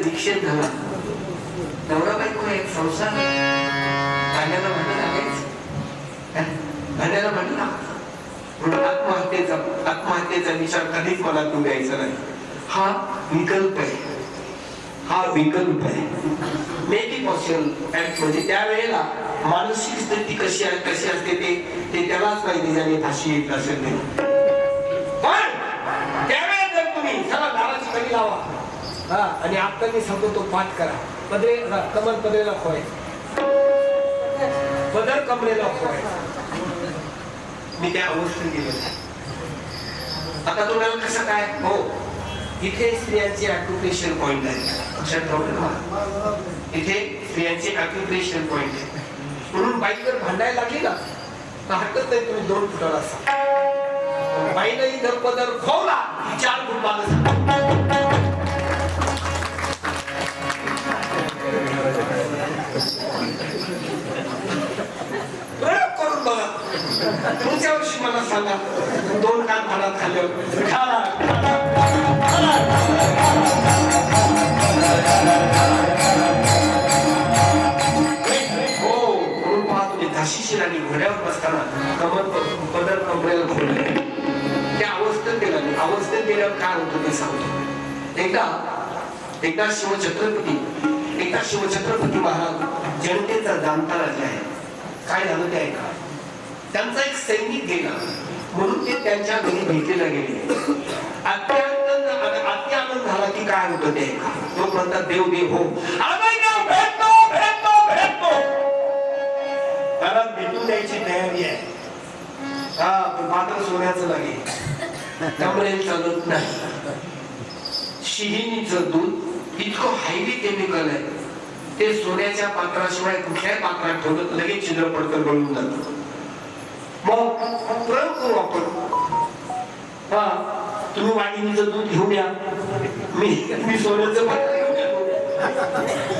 दीक्षित झाला नवरा बायको एक संसार भांड्याला भांडण लागायचं भांड्याला भांडण म्हणून आत्महत्येचा विचार कधीच मला तू द्यायचा नाही. हा विकल्प आहे मे बी पॉसिबल म्हणजे त्यावेळेला मानसिक स्थिती कशी असते ते त्यालाच माहिती ज्याने फाशी येत असेल ते. पण त्यावेळेस जर तुम्ही चला दाराची कडी लावा आणि आता मी सांगतो तो पाठ करा कमर पदरेला खोय पदर कमरेला खोय मी त्या अवस्थेत गेलो. आता तुम्हाला कसं काय हो इथे स्त्रियांचे अॅक्युप्रेशर पॉइंट आहे लक्षात ठेवा. इथे स्त्रियांचे अॅक्युप्रेशर पॉइंट आहे म्हणून बाईकवर भांडायला लागली ना तर हरकत नाही तुम्ही 2 फुटाला असा बाईने जर पदर खोवला 4 फूट मागे प्रयोग करून बघा. पुढच्या वर्षी मला सांगा 2 कान भाडात खाल्ल्यावर झाशीची राणी घोड्यावर बसताना पदर कमरेला खोलले. त्या अवस्थेत गेल्यावर काय होतं ते सांगतो. एकदा शिवछत्रपती महाराज जनतेचा जाणता राजा आहे. काय झालं ते ऐका. त्यांचा एक सैनिक गेला म्हणून ते त्यांच्या घरी भेटीला गेले. अति आनंद झाला की काय होतं ते ऐका. तो म्हणतात देव देव हो भेटतो त्याला भेटून द्यायची तयारी आहे. मात्र सोन्याचं लागेल त्यामुळे चालत नाही. शिहिणीचं दूध इतकं हायली केमिकल आहे ते सोन्याच्या पात्राशिवाय कुठल्याही पात्रात ठेवलं लगेच छिद्र पडकर गळून जातं. मग प्रयोग करू आपण. तुम्ही वाघिणीचं दूध घेऊन या मी सोन्याचं पात्र घेऊन येतो.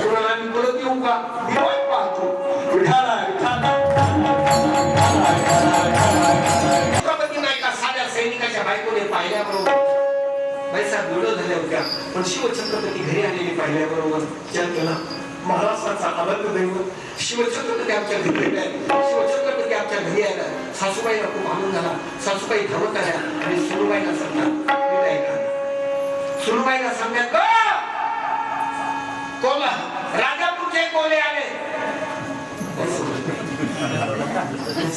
कोणाला मी परत येऊ का मी वाट पाहतो. नाही का साध्या सैनिकाच्या बायकोने पाहिल्याबरोबर पैसा गोड झाल्या होत्या, पण शिवछत्रपती घरी आलेले पाहिल्याबरोबर विचार केला, महाराष्ट्राचा आनंद दैवत शिवछत्रपती आमच्या घरी भेटले, शिवछत्रपती आमच्या घरी आला. सासूबाईला खूप आनंद झाला. सासूबाई धावत आल्या आणि सुनबाईला सांगतात, सुनबाईला सांगतात, कोला राजापूरचे कोले आले.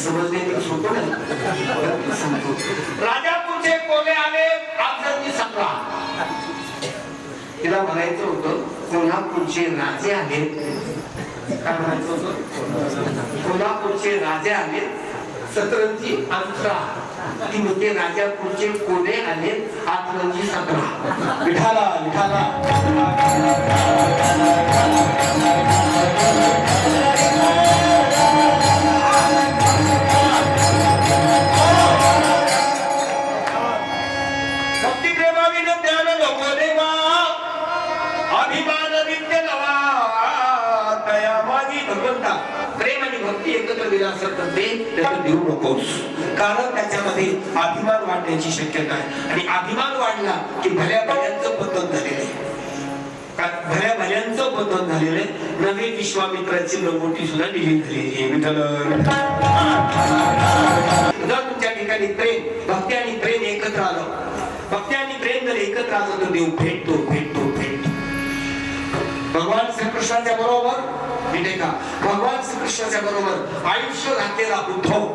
समजले सोपं नाही, सांगतो. राजापूरचे कोले आले, अफजलजी संपला. तिला म्हणायचं होतं कोल्हापूरचे राजे आले. काय म्हणायचं होतं? कोल्हापूरचे राजे आले, सतरंजी अंतरा. ती म्हणते राजापूरचे कोले आले, अफजलजी संपला. विठाला विठाला प्रेम आणि भक्ती एकत्र दिला असेल तर ते त्याचं देऊ नकोस, कारण त्याच्यामध्ये अभिमान वाढण्याची शक्यता आहे. आणि अभिमान वाढला की भल्या भल्यांचं पतन झालेलं आहे. भल्या भल्यांचं पतन झालेलं आहे. नवे विश्वामित्राची लंगोटी सुद्धा डिलीट झालेली आहे. जर तुमच्या ठिकाणी प्रेम, भक्ती आणि प्रेम एकत्र आलं, भक्ती आणि प्रेम जर एकत्र आलं तर देव भेटतो भेटतो भेटतो. भगवान श्रीकृष्णाच्या बरोबर भेटे का? भगवान श्रीकृष्णाच्या बरोबर आयुष्य घातलेला उद्धव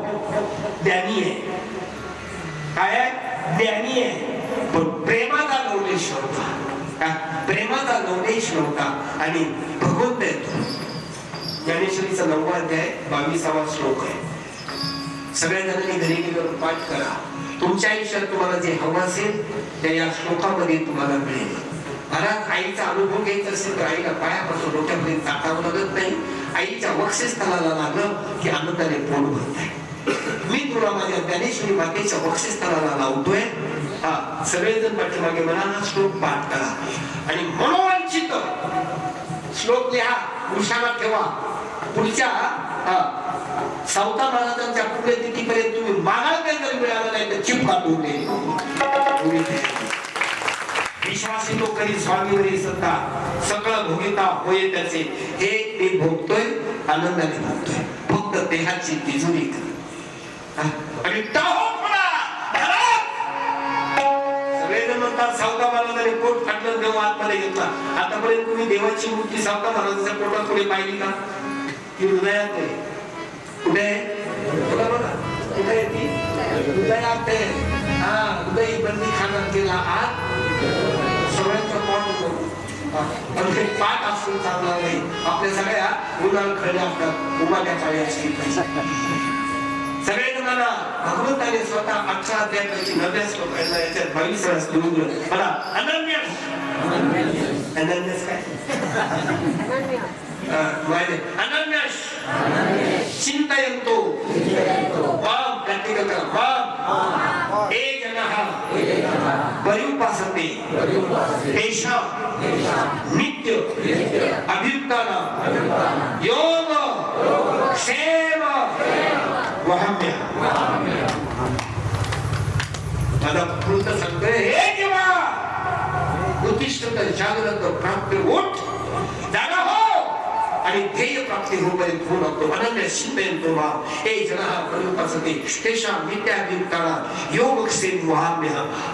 ज्ञानी आहे. काय आहे? ज्ञानी आहे, पण प्रेमाचा नवलेश नव्हता. प्रेमाचा नवलेश नव्हता आणि भगवंत येतो. ज्ञानेश्वरीचा 9वा अध्याय 22वा श्लोक आहे. सगळ्या जणांनी घरी गेल्यावर पाठ करा. तुमच्या आयुष्यात तुम्हाला जे हवं असेल ते या श्लोकामध्ये तुम्हाला मिळेल. घरात आईचा अनुभव घ्यायचा असेल तर आईला पायापासून डोक्यापर्यंत टाकावं लागत नाही. आईच्या वक्षस्थळाला लागलं की आनंदाने पोट भरत आहे. मी तुला माझ्या ज्ञानेश्वरी मातेच्या वक्षस्थळाला लावतोय. हा सगळेजण पाठीमागे म्हणा, हा श्लोक पाठ करा आणि मनोवांछित श्लोक लिहा, उशाला ठेवा. पुढच्या सावता महाराजांच्या पुण्यतिथीपर्यंत तुम्ही मागाल काही जर मिळालं नाही तर चिप काढून दे. विश्वासी तो करी स्वामीवरी सत्ता, सगळं भोगिता होय त्याचे. हे ते भोगतोय, आनंदाने भोगतोय. फक्त देहाची तिजोरी आणि सगळेजण म्हणतात सावता महाराजांनी पोट फाटलं तेव्हा आतमध्ये घेतला. आतापर्यंत तुम्ही देवाची मूर्ती सावता महाराजांच्या पोटात पुढे पाहिली का? ती हृदयात आहे. कुठे आहे? बघा कुठे आहे ती? हृदयात आहे. हा हृदय बंदी खाण्यात गेला आत सगळ्यांचा पाठ होतो. पण ते पाठ असून चालणार नाही. आपल्या सगळ्या गुणाल खड्या असतात, उभाट्या पाळी असली पाहिजे. सगळे जणांना भगवंताने स्वतः 18 अध्यायाची 9व्या श्लोकाला याच्यात 22 वेळा दिलं. बघा अनन्यस, अनन्यस काय? अनन्यस चिंतयन्तो मां, प्रॅक्टिकल करा. मां ए जनः पर्युपासते तेषां नित्य अभ्युत्थानं योग क्षेम वहाम्य. माझा पुरुष सांगतोय, हे देवा उत्तिष्ठत जागृत प्राप्त उठ, जागा हो आणि ध्येय प्राप्ती होईपर्यंत होऊ लागतो. अनन्य चिंतयन्तो मां ए जनः पर्युपासते तेषां नित्याभ्युत्थानं योग क्षेम वहाम्य.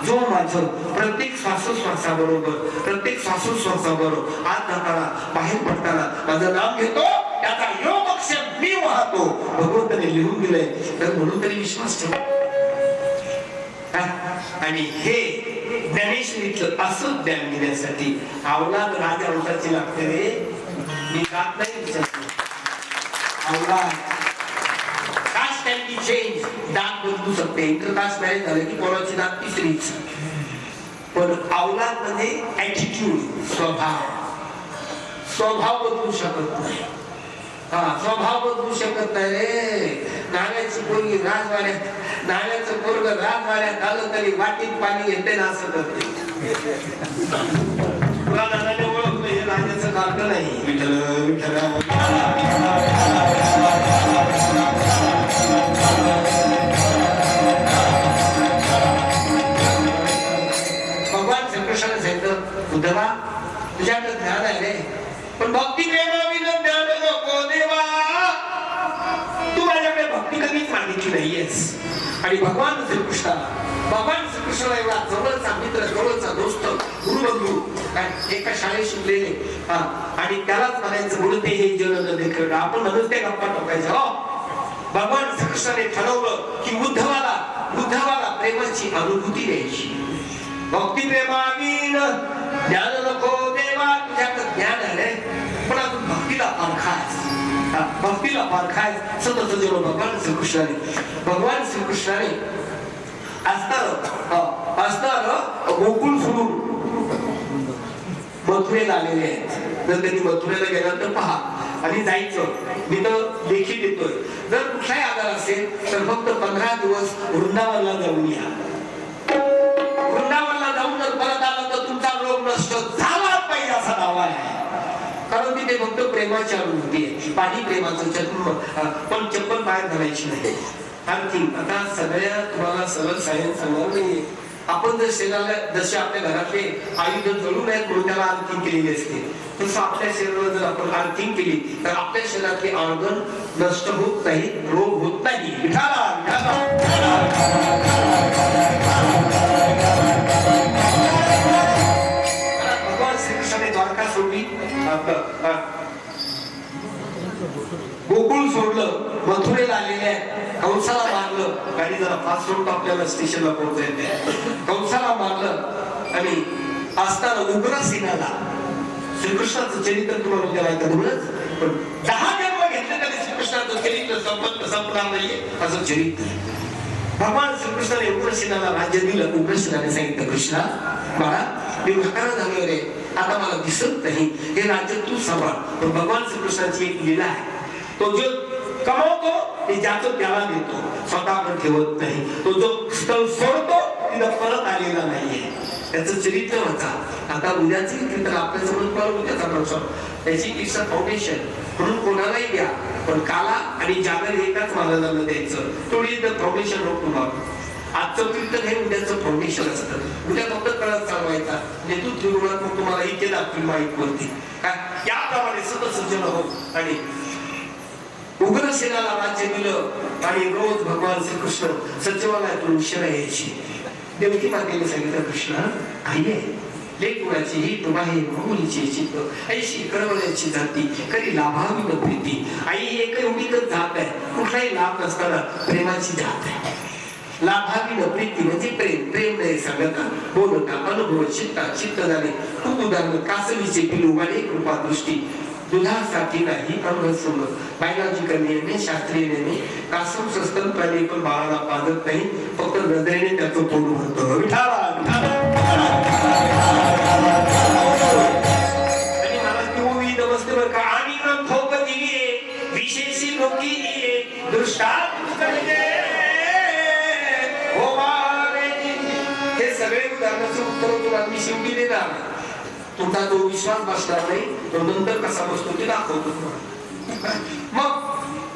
जो माझं प्रत्येक श्वासोश्वासाबरोबर, प्रत्येक श्वासोश्वासाबरोबर आत जाताना बाहेर पडताना माझं नाम घेतो, त्याचा योगक्षेम मी वाहतो. भगवंताने लिहून दिलंय, तर म्हणून तरी विश्वास ठेवा. आणि हे ज्ञानेश्वरीचं असं ज्ञान घेण्यासाठी अवलाद राजवंशाची लागते रे. मी जात नाही विचारतो. अवलाद कास्ट कॅन बी चेंज. दात बदलू शकते. इंटरकास्ट मॅरेज झाले की कोणाची दात तिसरीच. पण अवलाद म्हणजे ऍटिट्यूड, स्वभाव बदलू शकत नाही. स्वभाव बदलू शकत नाही रे. नाण्याची पोरगी राजवाड्यात, नाण्याचं पोरग राजवाड्यात आलं तरी वाटीत पाणी येते ना असं करते. तुला नाण्याने ओळखलं हे राजाचं कारण नाही. विठ्ठल विठ्ठल उद्धवा तुझ्याकडे ज्ञान आहे रे, पण भक्ती प्रेमाविना ज्ञान नको देवा. तू माझ्याकडे भक्ती कधीच मागितली नाहीयेस. आणि भगवान श्रीकृष्णाला एवढा जवळचा मित्र, जवळचा दोस्त, गुरुबंधू, एका शाळेत शिकलेले आणि त्यालाच म्हणायचं बोलते हे जग देखील आपण म्हणून त्या गप्पा टोकायच्या. भगवान श्रीकृष्णाने ठरवलं की बुद्धवाला प्रेमाची अनुभूती द्यायची. भक्ती प्रेमाविन ज्ञान नको देवा. तुझ्याकडे ज्ञान आहे पण अजून भक्तीला पारखाय सतत जेव्हा भगवान श्रीकृष्णाने असणार गोकुळ सोडून मथुरेला आलेले आहेत. जर त्यांनी मथुरेला गेलं तर पहा आणि जायचं. मी तर देखील देतोय, जर कुठलाही आजार असेल तर फक्त 15 दिवस वृंदावनला जाऊन या. वृंदावनला जाऊन जर परत आला तर तुमचा रोग नष्ट झाला पाहिजे असा दावा आहे. कारण तिथे फक्त प्रेमाची अनुभूती आहे. पाणी प्रेमाचं पण चप्पल बाहेर घालायची नाही. आणखी आता सगळ्या तुम्हाला सरळ सायन्स सांगणार नाहीये. आपण जर शरीराला जसे आपल्या घरातले आयुध जळून आहेत म्हणून त्याला आर्थिंग केलेली असते, तसं आपल्या शरीराला जर आपण आर्थिंग केली तर आपल्या शरीरातले ऑर्गन नष्ट होत नाही, रोग होत नाही. भगवान श्रीकृष्णाने द्वारका सोडली, गोकुळ सोडलं, मथुरेला आलेले आहेत. कंसाला मारलं, गाडी जरा फास्ट सोडतो आपल्याला स्टेशनला पोहोचायचं. कंसाला मारलं आणि असताना उग्रसेनाला श्रीकृष्णाचं चरित्र तुम्हाला उद्या ऐकूनच पण 10 जन्म घेतले तरी श्रीकृष्णाचं चरित्र संपणार नाहीये असं चरित्र. भगवान श्रीकृष्णाने उग्रसेनाला राज्य दिलं. उग्रसेनाने सांगितलं कृष्णा बाळा मी म्हातारा झालो रे, आता मला दिसत नाही, हे राज्य तू सांभाळ. पण भगवान श्रीकृष्णाची एक लीला आहे, तो जो कमवतो ते ज्याचं त्याला देतो, स्वतःकडे ठेवत नाही. तो जो स्थळ सोडतो तिला परत आलेला नाहीये. त्याचं चरित्र वाचा. आता उद्याचे कीर्तन आपल्या समोर उद्याचा प्रश्न त्याची इट्स फाउंडेशन म्हणून कोणालाही द्या, पण काला आणि जागर एकाच महाराजांना द्यायचं. थोडी फाउंडेशन नको तुम्हाला. आजचं कीर्तन हे उद्याचं फाउंडेशन असतं. उद्या फक्त कळत चालवायचा म्हणजे तू त्रिगुणात मग तुम्हाला इथे दाखवून माहीत पडते काय. याप्रमाणे सतत सज्जन हो. आणि उग्रसेनाला राज्य दिलं आणि रोज भगवान श्रीकृष्ण सचिवालयातून उशिरा यायची. देवकी मातेने सांगितलं कृष्ण आई लेकुणाची ही तुम्हाला मुलीची चित्त ऐशी कळवण्याची जाती कधी लाभावी न प्रीती. आई एक एवढीच जात आहे, कुठलाही लाभ नसताना प्रेमाची जात आहे. लाभावी न प्रीती म्हणजे प्रेम नाही सांगता बोलता अनुभव चित्त झाले. खूप उदाहरण कासवीचे पिलू वाले कृपा दृष्टी दुधासाठी नाही अनुभव बायोलॉजिकल नियमे शास्त्रीय नियमे कासव सस्तन प्राणी पण बाळाला पाजत नाही, फक्त नजरेने त्याचं पोट भरतो. आणि मला ती नमस्ते बरं का. आणि ठोक दिली विशेषी लोकी दृष्टांत हे सगळे उदाहरणाचे उत्तर तुम्हाला मी शेवटी देणार. तुमचा जो विश्वास बसणार नाही तो नंतर कसा बसतो ते दाखवतो तुम्हाला. मग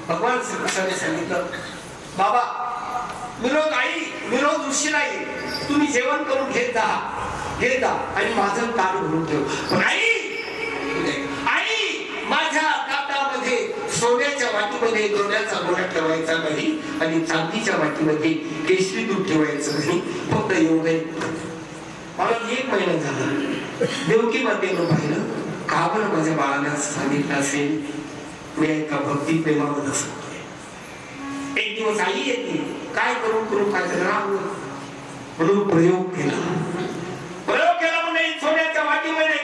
भगवान श्रीकृष्णाने सांगितलं बाबा मी रोज उशिरा येईल, तुम्ही जेवण करून घेत जा आणि माझं ताट भरून ठेव. पण आई माझ्या ताटामध्ये सोन्याच्या वाटीमध्ये दोन्याचा गोळा ठेवायचा नाही आणि चांदीच्या वाटीमध्ये केशरी दूध ठेवायचं नाही. फक्त एवढं. मला 1 महिना झाला. देवकी मातेनं पाहिलं का बरं माझ्या बाळाला सांगितलं असेल मी एका भक्ती प्रेमामध्ये सांगतोय. एक दिवस आई येते, काय करून काय करणार म्हणून प्रयोग केला म्हणजे सोन्याच्या वाटीमध्ये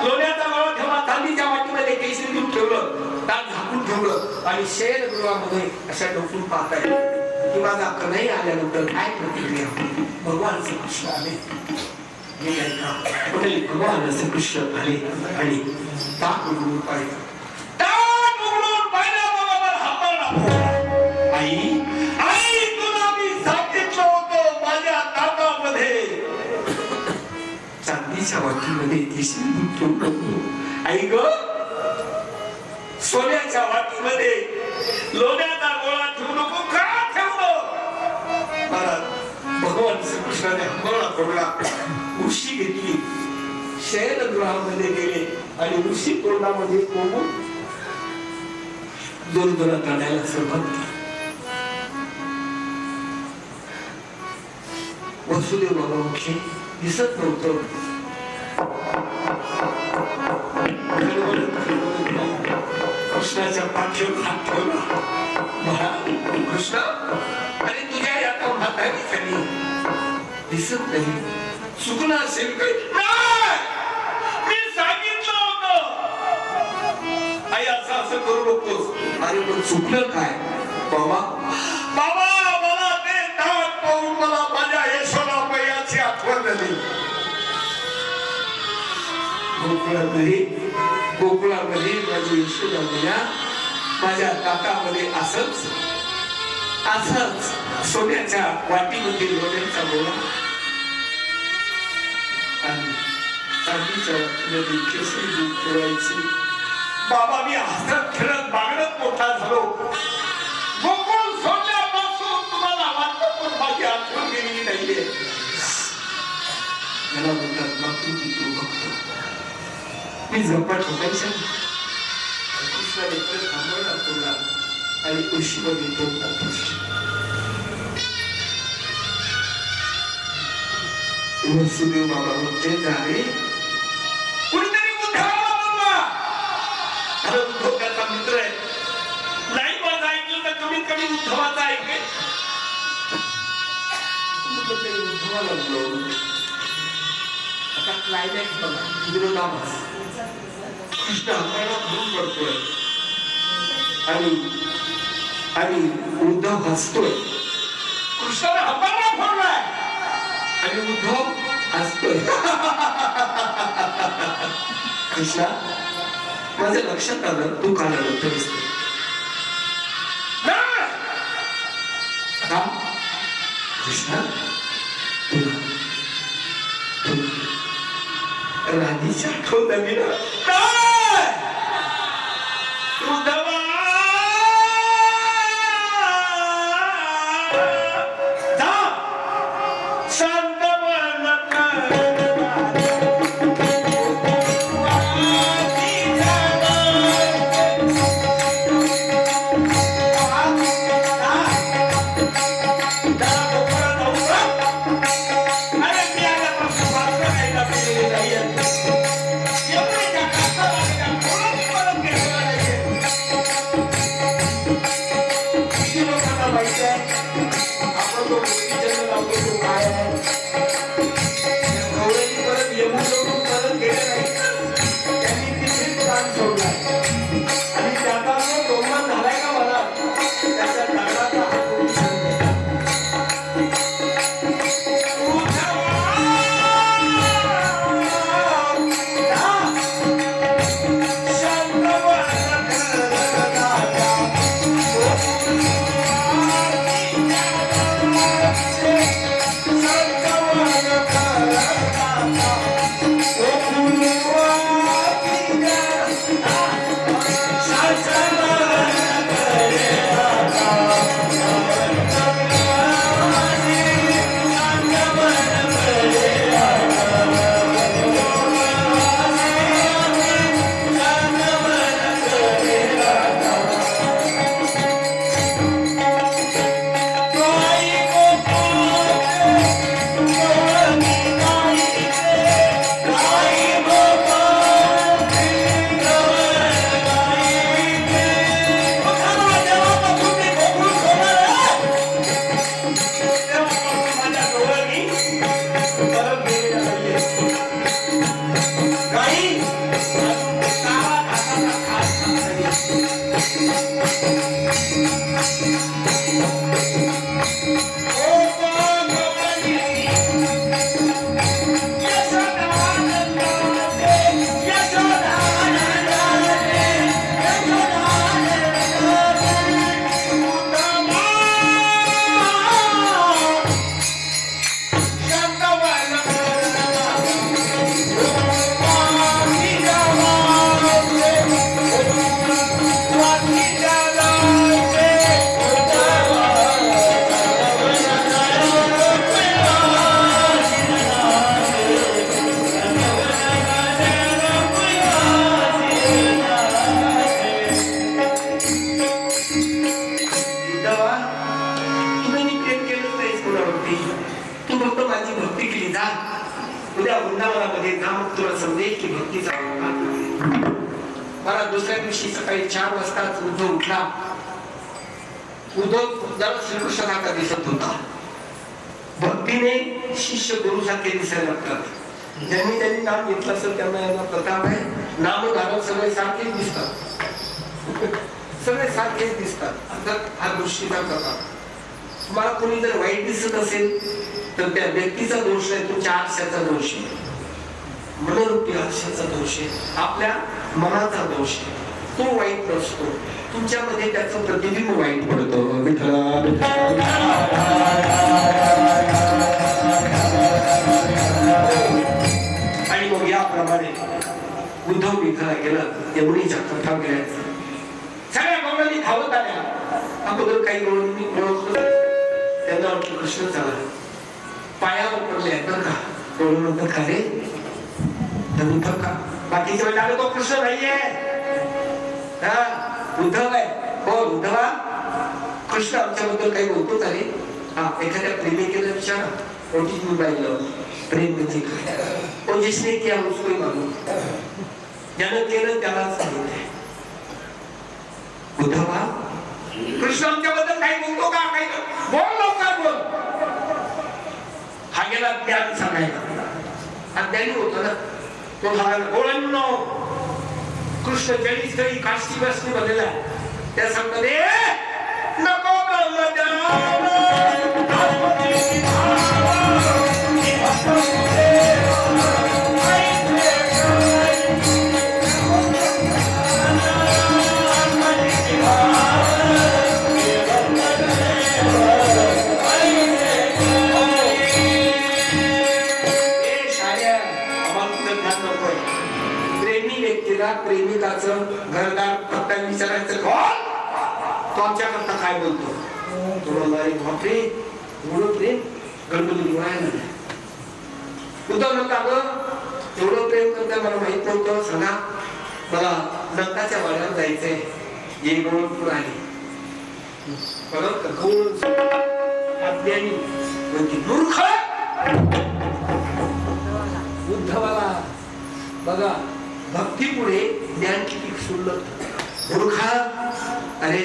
लोण्याचा गोळा ठेवला, चांदीच्या वाटीमध्ये केशरी दूध ठेवलं, ताट झाकून ठेवलं आणि शेर गृहामध्ये अशा डोकून पाहताय की माझा कन्हई आल्यानंतर काय प्रतिक्रिया. भगवान श्रीकृष्ण आले. भगवान श्रीकृष्ण आले आणि ताट उघडून पाहिलं. आई तुला मी सांगितलं होतं माझ्या ताटामध्ये चांदीच्या वाटीमध्ये केशरी दूध ठेवलं. आई ग सोन्याच्या वाटीमध्ये लोण्याचा गोळा ठेवू नको का ठेवलं. भगवान श्रीकृष्णाने गोळा फोडला, उशी घेतली शयनगृहामध्ये गेले आणि ऋषी तोंडामध्ये कोंबून जोरजोरात रडायला सुरुवात केली. वसुदेव बाबा मुखे दिसत नव्हतं. कृष्णाच्या पाठीवर हात ठेवला. कृष्णा, आणि तुझ्या या म्हातारी खाली दिसत नाही. चुकलं असेल काही? मी सांगितलं होतं आई असं असं करू नकोस. अरे पण चुकलं काय बाबा? बाबा मला ते नाक पाहून मला माझ्या यशोदा मैयाची आठवण झाली. गोकुळामध्ये माझी यशोदा मैया माझ्या ताटामध्ये असंच सोन्याच्या वाटीमध्ये लोण्याचा गोळा आणि चांदीच्या वाटीमध्ये केसरी दूध ठेवायची. बाबा मी हसत खेळत बागडत मोठा झालो. गोकुळ सोडल्यापासून तुम्हाला वाटतं पण माझी आठवण गेलेली नाहीये. मला म्हणतात मातृपितृ भक्त. मी झपाट होतायच्या कृष्णाने थांबवला तोडला आणि उशीमध्ये तोडला. वसुदेव बाबा म्हणते झाले कुणीतरी उद्धवाला बोलवा. अरे उद्धव त्याचा मित्र आहे. नाही माझं ऐकलं तर कमीत कमी उद्धवाचा ऐकेल. उद्धवाला बोलवलं. आता क्लायमॅक्स बघा. विरोधाभास कृष्ण अंगाला भरून पडतोय आणि उद्धव हसतोय. कृष्णाने हाताला फोडलाय आणि उद्धव हसतोय. कृष्णा, माझ्या लक्षात आलं तू काल आलं तर कृष्णा, राणीची आठवण नवीन की जा उद्या वृंदावनामध्ये जा, मग तुला समजेल की भक्तीचा अर्थ. मला दुसऱ्या दिवशी सकाळी 4 वाजताच उद्धव उठला. उद्धव जरा श्रीकृष्णाचा दिसत होता. भक्तीने शिष्य गुरुसारखे दिसायला लागतात. ज्यांनी नाम घेतलं असेल त्यांना यांना प्रताप आहे. नाम धारण सगळे सारखेच दिसतात, सगळे सारखेच दिसतात. हा दृष्टीचा प्रताप. तुम्हाला कोणी जर वाईट दिसत असेल तर त्या व्यक्तीचा दोष आहे, तुमच्या आरशाचा दोष आहे, मनोरूपी आरशाचा दोष आहे, आपल्या मनाचा दोष आहे. तो वाईट नसतो, तुमच्यामध्ये त्याचं प्रतिबिंब वाईट पडतो. आणि मग याप्रमाणे उद्धव विठाला गेला. यमुनेच्या कथा गेल्या, सगळ्या गवळणी धावत आल्या. अगोदर काही गवळणी ओळखलं, त्यांना वाटलं कृष्ण चाला, पायावर पडले बरं का. गवळण म्हणतात का रे उद्धव का? बाकीच्या वेळेला आलं तो कृष्ण नाहीये, उद्धव आहे. हो उद्धवा, कृष्ण आमच्याबद्दल काही बोलतोच आहे. हा एखाद्या प्रेमिकेला विचारा, कोणतीच मी पाहिलं प्रेम म्हणजे काय. और जिसने किया उसको ही मालूम, ज्यानं केलं त्यालाच सांगितलंय. उद्धवा, कृष्ण आमच्याबद्दल काही बोलतो का? काही बोल लवकर बोल. हा गेला ज्ञान सांगायला. हा ज्ञानी होता ना, तो म्हणाला बोलांनो कृष्ण जळी स्थळी काष्टी बसली बदलला. त्या सांगतात नको प्रेमिकाचं घरदार पत्ता विचारायचं कोण? तो आमच्याकरता काय बोलतो? तो म्हणला रे बापरे, एवढं प्रेम गणपती दिवाळायला नाही. उद्धव म्हणता ग एवढं प्रेम करता मला माहित नव्हतं. सांगा मला नंदाच्या वाड्यावर जायचंय. ये गवळण आली बघ अज्ञानी म्हणजे मूर्ख. उद्धवाला बघा भक्तीपुढे ज्ञान किती क्षुल्लक. मूर्खा, अरे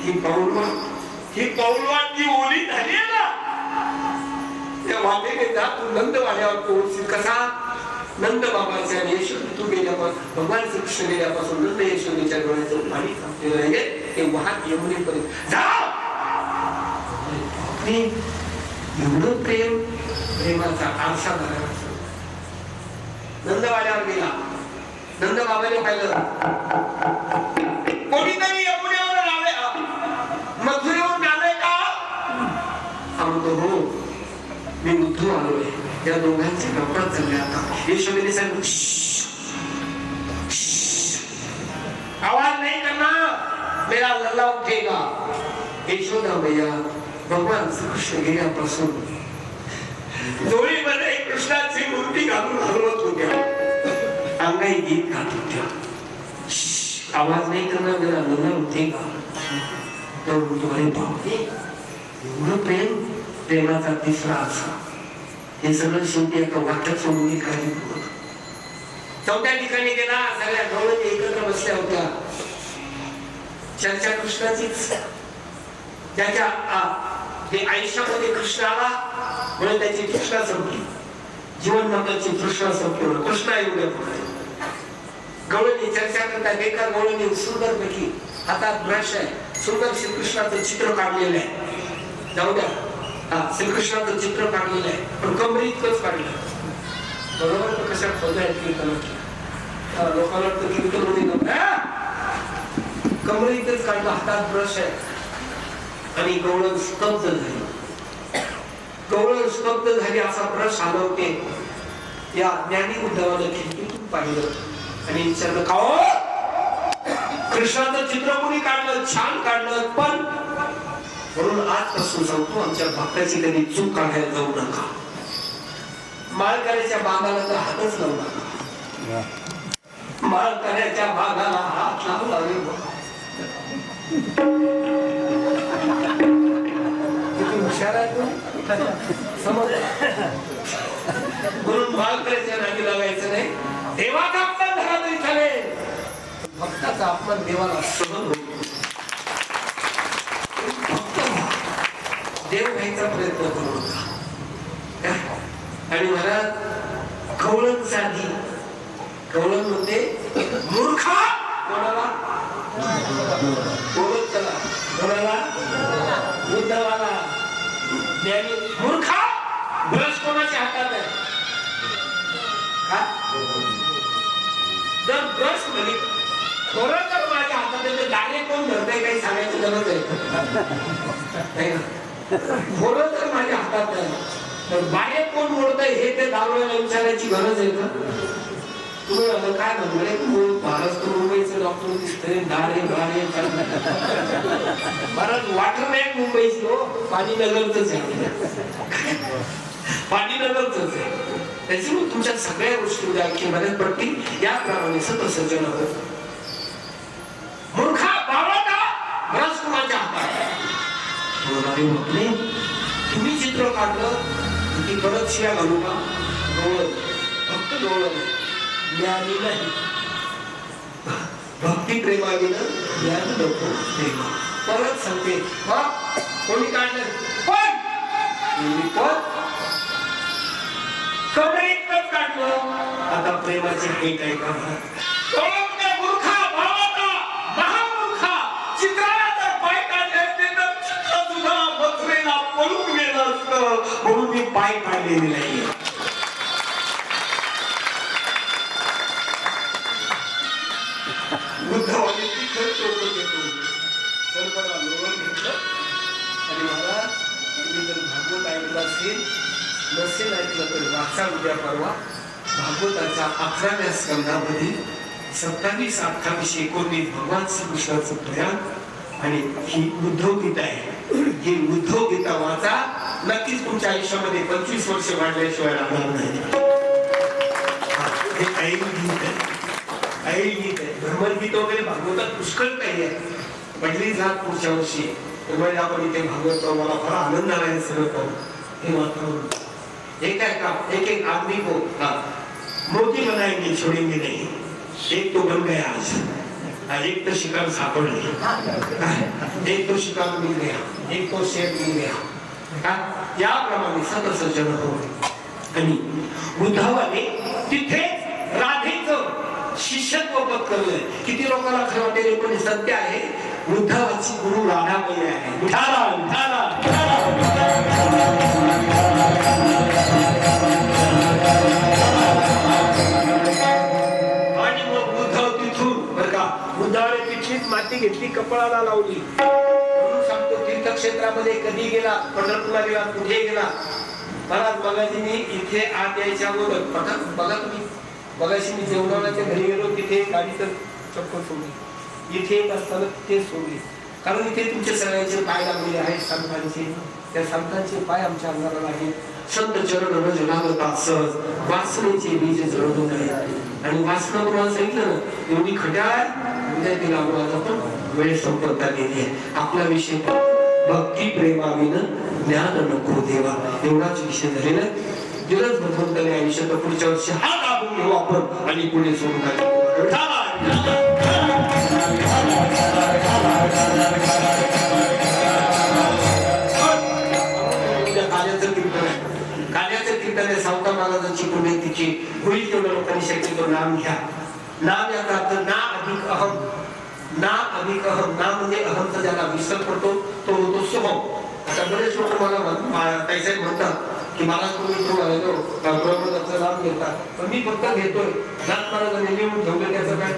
ही पौलवान जी ओली झाली ना, त्या वाटेने जा तू नंदवाड्यावर पोहोचशील. कसा? नंद बाबाच्या यशोद तू गेल्यापासून, भगवान श्रीकृष्ण गेल्यापासून नंद यशोदेच्या डोळ्याचं पाणी थांबलेलं आहे, ते वाहत यमुनेपर्यंत जा. एवढं प्रेम, प्रेमाचा आरसा भरायला नंदवाड्यावर गेला. नंद बाबाने पाहिलं कोणीतरी यमुनेवर आले, मथुरेवरून आले का? सांगतो हो मी उद्धव आलोय. त्या दोघांचे गप्पा चालले. आता यशोदेने सांगितलं आवाज नाही करना, मेरा लल्ला उठेगा. यशोदा भैया भगवान श्रीकृष्ण गेल्यापासून डोळीमध्ये कृष्णाची मूर्ती घालून हलवत होत्या, अंगाई गीत गात होत्या. आवाज नाही करणार, मेरा लल्ला उठेगा. तो म्हणतो अरे बापरे, एवढं प्रेम, प्रेमाचा तिसरा असा. हे सगळं शेवटी एका वाक्यात सोडून काही बोलत. चौथ्या ठिकाणी गेला, सगळ्या गवळणी एकत्र बसल्या होत्या. चर्चा कृष्णाचीच. त्याच्या आयुष्यामध्ये कृष्ण आला म्हणून त्याची तृष्णा संपली, जीवन मताची तृष्णा संपली. कृष्णा एवढ्या पुढे गवळणी चर्चा करतात. एका गवळणी सुंदर पैकी हातात ब्रश आहे, सुंदर श्रीकृष्णाचं चित्र काढलेलं आहे. जाऊ द्या, श्रीकृष्णाचं चित्र काढलेलं आहे, पण कमरी इतकंच काढलं. बरोबर तर कशा खोद्या लोकांना वाटतं कीर्तन कमरी इथंच काढलं, हातात ब्रश आहे. आणि गवळण स्तब्ध झाली. गवळण स्तब्ध झाली, असा ब्रश हलवते. या ज्ञानी उद्धवानं खिडकीतून पाहिलं आणि विचारलं का हो, कृष्णाचं चित्र कोणी काढलं? छान काढलं, पण म्हणून आजपासून सांगतो आमच्या भक्ताची कधी चूक काढायला जाऊ नका. माळकऱ्याच्या बागाला तर हातच लावू नका. माळकऱ्याच्या बागाला हात लावला रे हुशार आहे. समज त्याचा अपमान देवाला सहन होतो. फक्त देव व्हायचा प्रयत्न करू नका. आणि मला कवळण साधी कवळण म्हणजे मूर्खा कोणाला बोलत चला कोणाला उद्धवाला ज्ञानी मूर्खा ब्रश कोणाच्या हातात आहे का जर ब्रश म्हणजे खरं तर माझ्या हातात आहे तर दाणे कोण धरतंय काही सांगायची गरज आहे खरं तर माझ्या हातात आहे तर बाहेर कोण मोडतंय हे ते दारूला विचारायची गरज आहे का तुम्ही आता काय म्हणले महाराष्ट्र मुंबईचं डॉक्टर दिसतंय दारे बारे परत वॉटर बँक मुंबईची हो पाणी नगरच आहे पाणी नगरच आहे त्याच्यामुळे तुमच्या सगळ्या गोष्टी उद्या आणखी मदत पडतील याप्रमाणे सतसर्जन होत मूर्खा बावळटा ब्रश कुणाच्या हातात म्हटले तुम्ही चित्र काढलं की परत शिया घालू का डोळं फक्त डोळं ज्ञानी नाही भक्ती प्रेमाविना ज्ञान नको प्रेम परत सांगते कोणी काढलं पण कमरेतच काढलं आता प्रेमाचे हे काय का मूर्खा भावाचा महामूर्खा चित्राला जर पाय काढले असते तर चित्र सुद्धा मथुरेला पळून गेलं असतं म्हणून मी पाय काढलेले नाहीये बुद्धवाने ती खर्च घेतो तर मला लोवर घेतलं आणि मला तुम्ही जर भागवत ऐकलं असेल नसेल ऐकलं तर वाचा उद्या परवा भागवताच्या 11व्या स्कंदामध्ये 27, 28, 19 भगवान श्रीकृष्णाचं प्रयाण आणि ही उद्धव गीता आहे ही उद्धव गीता वाचा नक्कीच तुमच्या आयुष्यामध्ये 25 वर्ष वाढल्याशिवाय राहणार नाही हे ऐन गीत आहे ऐन गीत आहे भ्रमरगीत वगैरे भागवतात पुष्कळ काही आहे पहिली जात पुढच्या वर्षी त्यामुळे आपण इथे भागवत मला फार आनंद आला आहे सगळं पाहून हे वातावरण एक आहे का एक आदमी को मोती बनाएंगे छोड़ेंगे नहीं एक तो बन गया आज एक तो शिकार सापडले एक तो शिकार मिल गया एक तो शेर मिल गया याप्रमाणे सतसर्जन होते आणि उद्धवाने तिथे राधेचं शिष्यत्व पत्करलंय किती लोकांना खरं वाटेल पण सत्य आहे उद्धवाची गुरु राधाबाई आहे विठाला विठाला आणि मग उद्धव तिथून बरं का उद्धवाने तिथलीच माती घेतली कपाळाला लावली म्हणून सांगतो तीर्थक्षेत्रामध्ये कधी गेला पंढरपूरला गेला कुठे गेला मला बघायची मी इथे आत यायच्या अगोदर बघा तुम्ही बघायची मी जेवणाच्या घरी गेलो तिथे गाडी तर चप्पल सोडली इथे येत असताना ते सोडली कारण इथे तुमचे सगळ्यांचे पाय लागलेले आहेत संतांचे त्या संतांचे पाय आमच्या अंगाला लागले संत चरण रज लागता सहज वासनेचे बीज जळत होते आणि वासना तुम्हाला सांगितलं ना एवढी खट्याळ उद्या तिला आम्हाला पण वेळ संपत्ता गेली आहे आपला विषय भक्ती प्रेमाविनं ज्ञान नको देवा एवढाच विषय झालेला आहे दिवस भगवंताने आयुष्यात पुढच्या वर्षी हा दाबून घेऊ आपण आणि पुढे सोडून काल्याचं कीर्तन आहे काल्याचं कीर्तन आहे सावता महाराजांची पुण्यतिथी होईल तेवढ्या लोकांनी शक्यतो नाम घ्या नाम याचा अर्थ ना अधिक अहम ना अधिक अहम ना म्हणजे अहमचा ज्याला विसर पडतो तो होतो सोहम आता बरेच लोक मला काही म्हणतात की मला तुम्ही प्रबोधाचं नाम घेतात पण मी फक्त घेतोय नाथ महाराजांनी लिहून ठेवलं त्याचं काय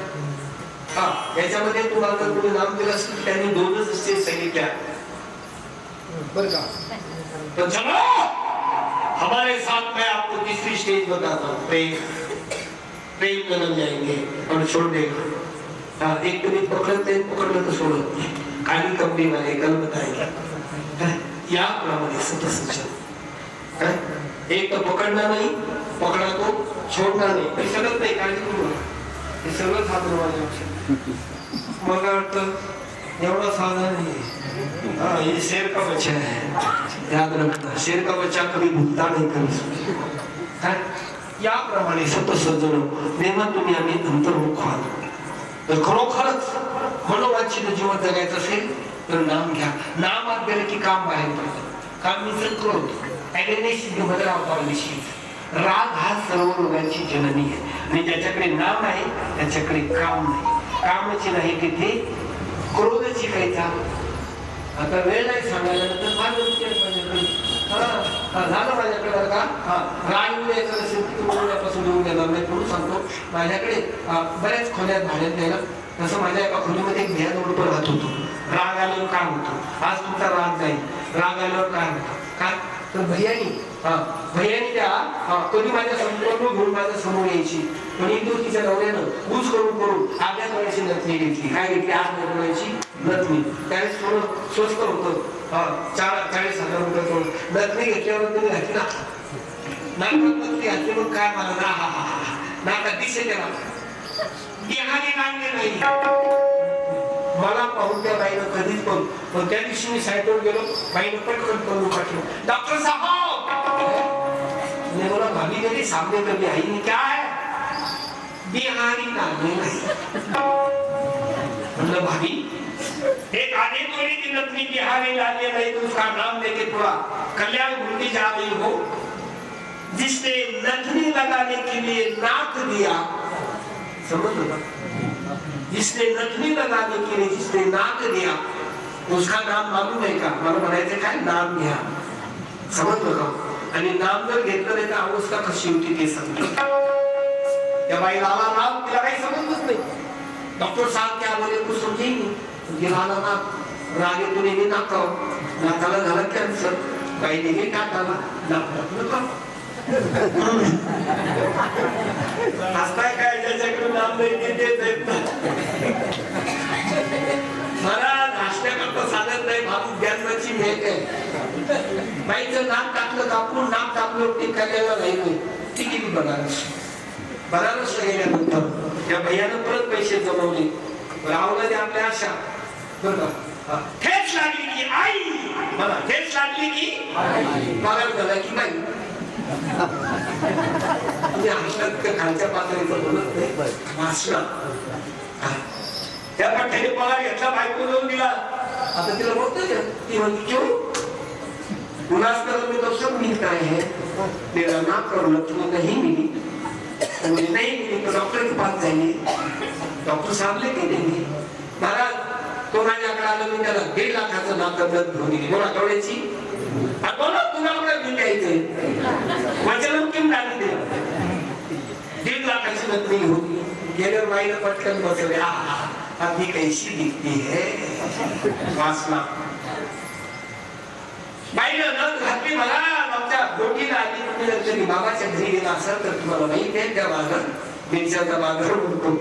हा याच्यामध्ये तुम्हाला जर तुम्ही नाम दिलं असेल त्यांनी 2च स्टेज सांगितल्या बरं का तो चलो हमारे साथ मैं आपको तीसरी स्टेज बताता हूँ प्रेम प्रेम जन्म जाएंगे और छोड़ देगा हाँ एक तुम्ही पकडलं तर सोडत नाही काही कंपनी वाले कल बताएगा याप्रमाणे सतसर्जन एक तो पकडणार नाही पकडा तो छोडणार नाही हे सगळं नाही काळजी करू नका हे सगळं साधन माझ्या लक्षात मला वाटतं एवढा साधन नाही ये शेर का बच्चा है याद रखना शेर का बच्चा कभी भूलता नहीं कभी याप्रमाणे सतसर्जन नेहमी तुम्ही आम्ही अंतर्मुख व्हाल तर खरोखरच मनोवांछित जीवन जगायचं असेल तर नाम घ्या. नामात गेलं की काम बाहेर पडतं. काम मी करतो राग हा सर्व रोगांची जननी आहे आणि ज्याच्याकडे नाम आहे त्याच्याकडे काम नाही. कामाची नाही तिथे क्रोधाची काही चाल. आता वेळ नाही सांगायला तर झालं माझ्याकडे बरं का. राग यायचं असेल की उद्यापासून येऊन देणार नाही म्हणून सांगतो. माझ्याकडे बऱ्याच खोल्यात भाड्यात द्यायला. तसं माझ्या एका खोलीमध्ये एक भ्या जोडपर राहत होतो. राग आल्यावर काय होतो. आज तुमचा राग जाईल. राग आल्यावर काय होतं काय तर भैयानी त्या कधी माझ्या संपूर्ण घेऊन माझ्या समोर यायची. पण एक दिवस तिच्या नवऱ्यानं ऊस करून आग्यात वेळेची नथनी घेतली. काय घेतली 8 वेळेची नथनी. त्यावेळेस थोडं स्वस्त होतं. 40,000 रुपये नथनी घेतल्यावर तुम्ही घातली ना नाकात नथनी घातली मग काय मला नाकात दिसे त्याला बिहारी नांगे नाही. मला पाहून त्या बाईनं कधीच पण त्या दिवशी मी साईटवर गेलो. बाईनं पटकन करून पाठवलं. डॉक्टर साहब बोला भाभी मेरी सामने कभी आई नहीं. क्या है बिहारी नांगे नहीं. मतलब भाभी एक आधे तोड़ी की नथनी बिहारी लाने नहीं तो उसका नाम लेके थोड़ा कल्याण घूमती जा रही हो. जिसने नथनी लगाने के लिए नाक दिया समझ लो. जिसने नथनी लगाने के लिए जिसने नाक दिया उसका नाम मालूम है का. मला म्हणायचं काय नाम घ्या. समजलं का. आणि नाम जर घेतलं नाही तर अवस्था कशी होती ते समजलं. त्या बाईला आला नाम तिला काही समजलंच नाही. डॉक्टर साहब क्या बोले कुछ समझे नहीं. गेला आला ना रागे तुने मी नाकाला झाला कॅन्सर. बाईने हे टाकाला नाक हसताय काय ज्याच्याकडे नाम नाही देत मला नाश्त्याकरता साधत नाही. भाऊ ज्ञानाची भेट आहे. बाईचं नाक टाकलं कापून नाक टाकलं ते करायला नाही. ती किती बनारसला गेल्यानंतर त्या भैयानं परत पैसे जमवले. राहुला ते आपल्या आशा बरं का ठेच लागली की आई मला ठेच लागली की पगार झाला की नाही. खालच्या पातळीचं बोलत नाही भाषण. त्या पठ्ठ्याने पगार घेतला बायको जाऊन दिला. आता तिला बोलतोय ती म्हणते क्यों उल्लास में तो सब मिलता है मेरा ना प्रॉब्लम तुम्हें नहीं मिली. मुझे नहीं मिली तो डॉक्टर के पास जाइए. डॉक्टर साहब लेके देंगे. महाराज तो माझ्याकडे आलं मी त्याला 1.5 लाखाचं नाकदत घेऊन दिली. बोला डोळ्याची बोला तुम्हाला विकायचंय वचन किम टाकली. 1.5 लाखाची नथनी होती. गेल्यावर बाईनं पटकन बसवले. अभी कैसी दिखती है वासना. बाईनं नथ घातली. मला आमच्या दोघीला आली. तुम्ही जर तरी बाबाच्या घरी गेला असाल तर तुम्हाला माहिती आहे त्या बाजार मिरच्याचा बाजार उडतो.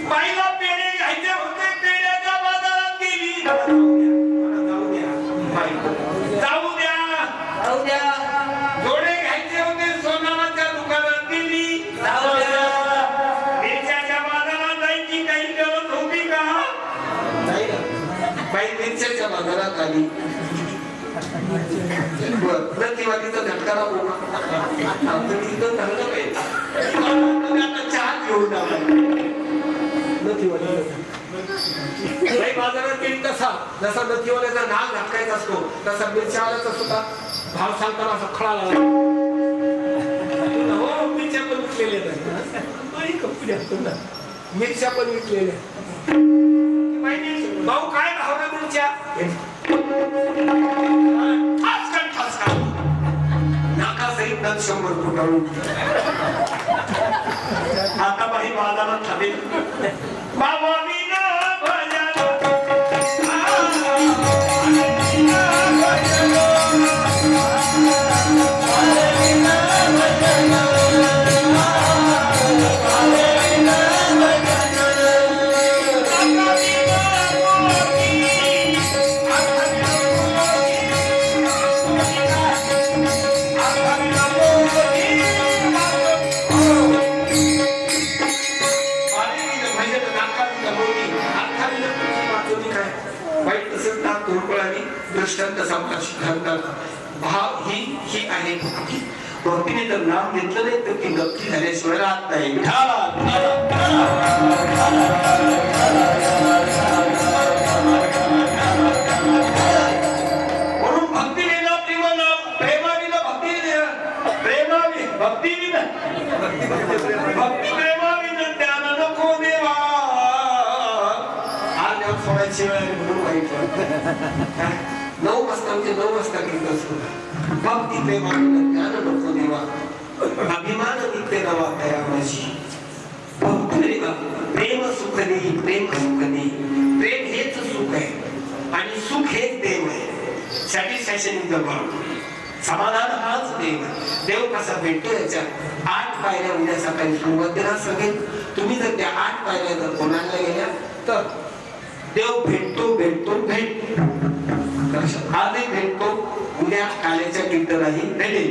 बाईला पेढे घ्यायचे होते. पेढ्याच्या बाजारात गेली. जाऊ द्या जोडे घ्यायचे होते. सोनाराच्या दुकानात गेली. मिरच्याच्या बाजारात जायची काही गरज होती का नाही. बाई मिरच्याच्या बाजारात आली. प्रतिवादीचा झटकारा तिथं धरलं पाहिजे. चहा घेऊन बाजारात गेली. तसा जसा नथीवाल्याचा नाग झटकायचा असतो तसा मिरच्यावाल्याचा सुद्धा भाव सांगताना असा खळा लागला. हो मिरच्या पण विकलेल्या मिरच्या पण विकलेल्या. भाऊ काय भावना मिरच्या नाकासहित नथ 100 फुटाळून. आता बाई बाजारात थांबेल. बाबा दृष्टांत भाव ही आहे भक्ती. भक्तीने जर नाम घेतलं नाही तर ती गप्ती झाल्याशिवाय राहत नाही. म्हणून भक्तीने ना प्रेमाविना भक्तीविना भक्ती प्रेमाविना ज्ञान नको देवा. आज देव सोडायची वेळ आली म्हणून वाईट वाटतं. 9 वाजता म्हणजे 9 वाजता कीर्तन सुरू. भक्ती प्रेमाविना ज्ञान नको देवा. अभिमान नित्य नवा तया माझी. भक्ती प्रेम सुख देई, प्रेम सुख देई. प्रेम हेच सुख आहे आणि सुख हेच देव आहे. Satisfaction in the world. समाधान हाच देव. देव कसा भेटतो याच्यात 8 पायऱ्या उद्या सकाळी सुरुवातीला सगळे तुम्ही जर त्या 8 पायऱ्या जर कोणाला गेल्या तर देव भेटतो भेटतो भेटतो. आजही भेटतो, उद्या काल्याच्या कीर्तनाही भेटेल.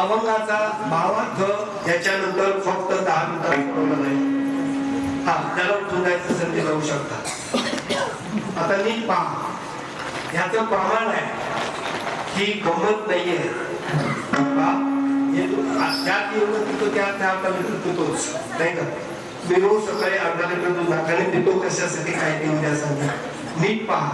अभंगाचा भावार्थ याच्यानंतर फक्त 10 मिनिटात नाही. हा त्याला उठून जायचं असेल ते जाऊ शकता. आता नीट पहा, याचं प्रमाण आहे ही गंमत नाहीये. त्यात एवढं पितो त्यात पितोच नाही का. मी रोज सकाळी अर्धा लिटर दूध नाकाने पितो. कशासाठी काय ते उद्या सांगा. नीट पहा.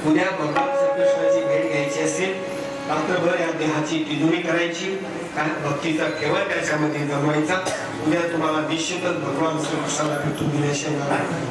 उद्या भगवान श्रीकृष्णाची भेट घ्यायची असेल रात्रभर या देहाची तिजोरी करायची, भक्तीचा ठेवा त्याच्यामध्ये जमवायचा. उद्या तुम्हाला निश्चितच भगवान श्रीकृष्णाला भेटून दिल्याशिवाय नाही.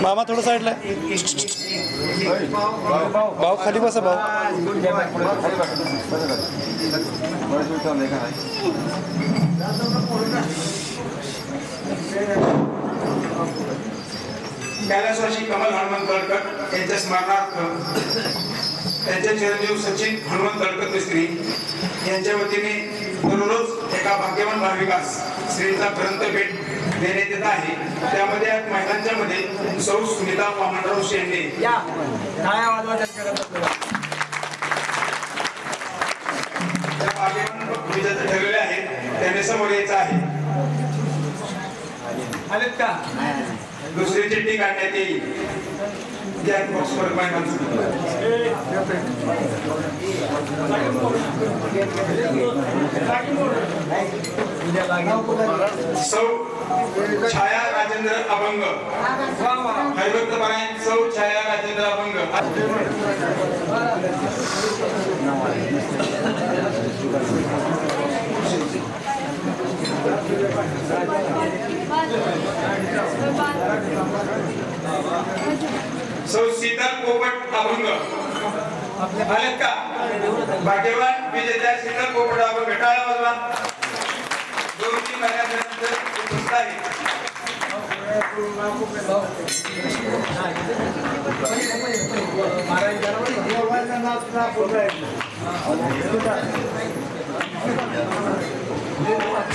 मामा थोडं साईडला भाऊ खाली बसा भाऊ. कैलासवासी कमल हनुमंत गडकर यांच्या स्मरणार्थ त्यांचे चिरंजीव सचिन हनुमंत गडकर मिस्त्री यांच्या वतीने दररोज एका भाग्यवान भाविकास श्रींचा ग्रंथ भेट देण्यात येत आहे. त्यामध्ये आज महिलांच्या मध्ये सौ सुनीता वामनराव शेंडे विजेते ठरलेले आहेत. त्यांनी समोर यायचं आहे. आलेत का? दुसरी चिठ्ठी काढण्यात येईल. सौ छाया राजेंद्र अभंग हरिभक्तपरायण सौ छाया राजेंद्र अभंग सौ शीतल पोपट अभंग आलेत का? भाग्यवान विजेत्या शीतल पोपट अभंग टाळा वाजवा. 2-3 महिन्यानंतर उपस्थित आहे.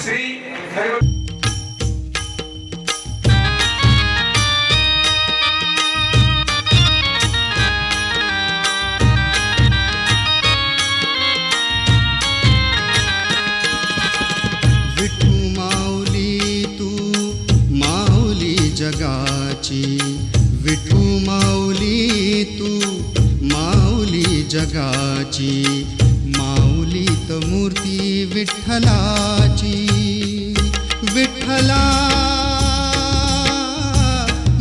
श्री हरिभक्त विठू माऊली तू माऊली जगाची माऊलीत मूर्ती विठ्ठलाची विठ्ठला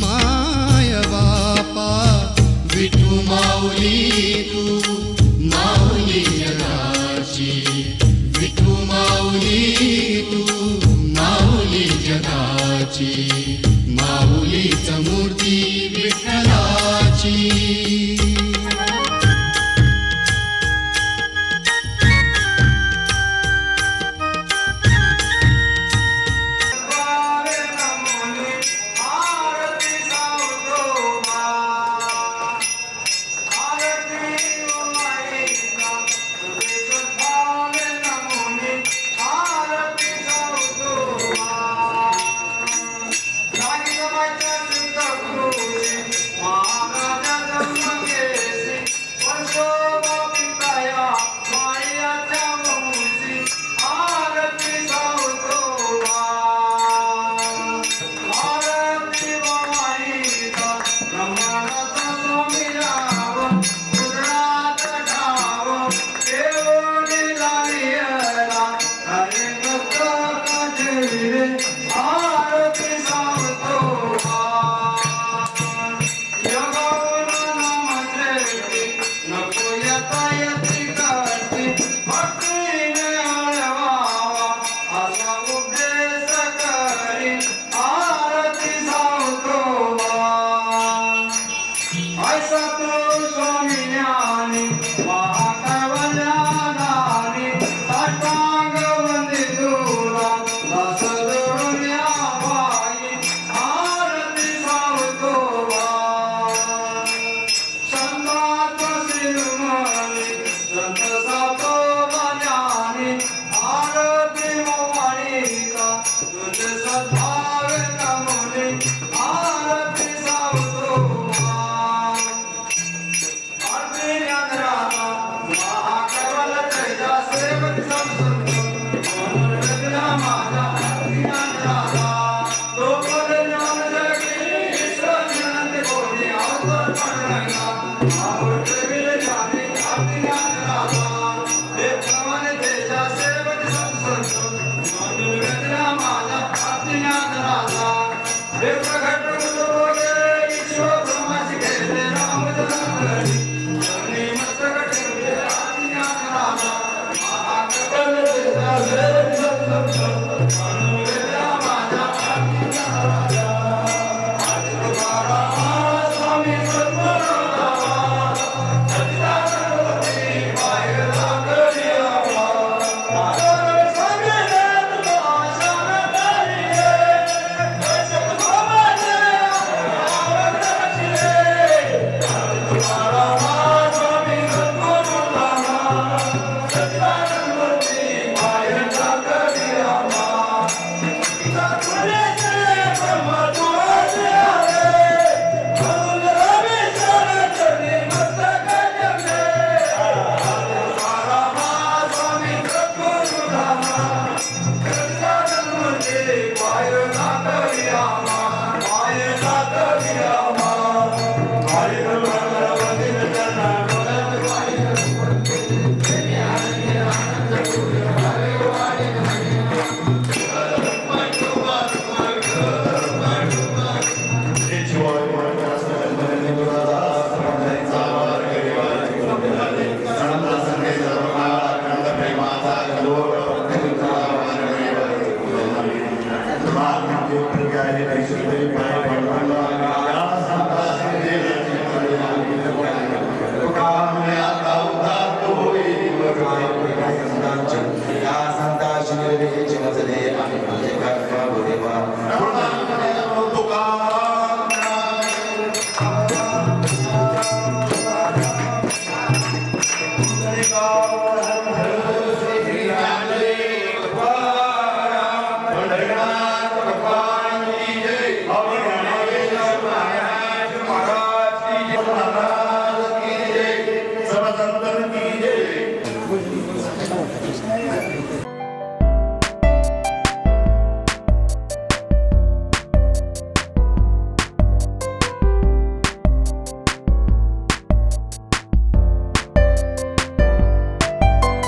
माय बापा विठू माऊली तू माऊली जगाची विठू माऊली तू माऊली जगाची माऊलीच मूर्ती विठ्ठलाची माझा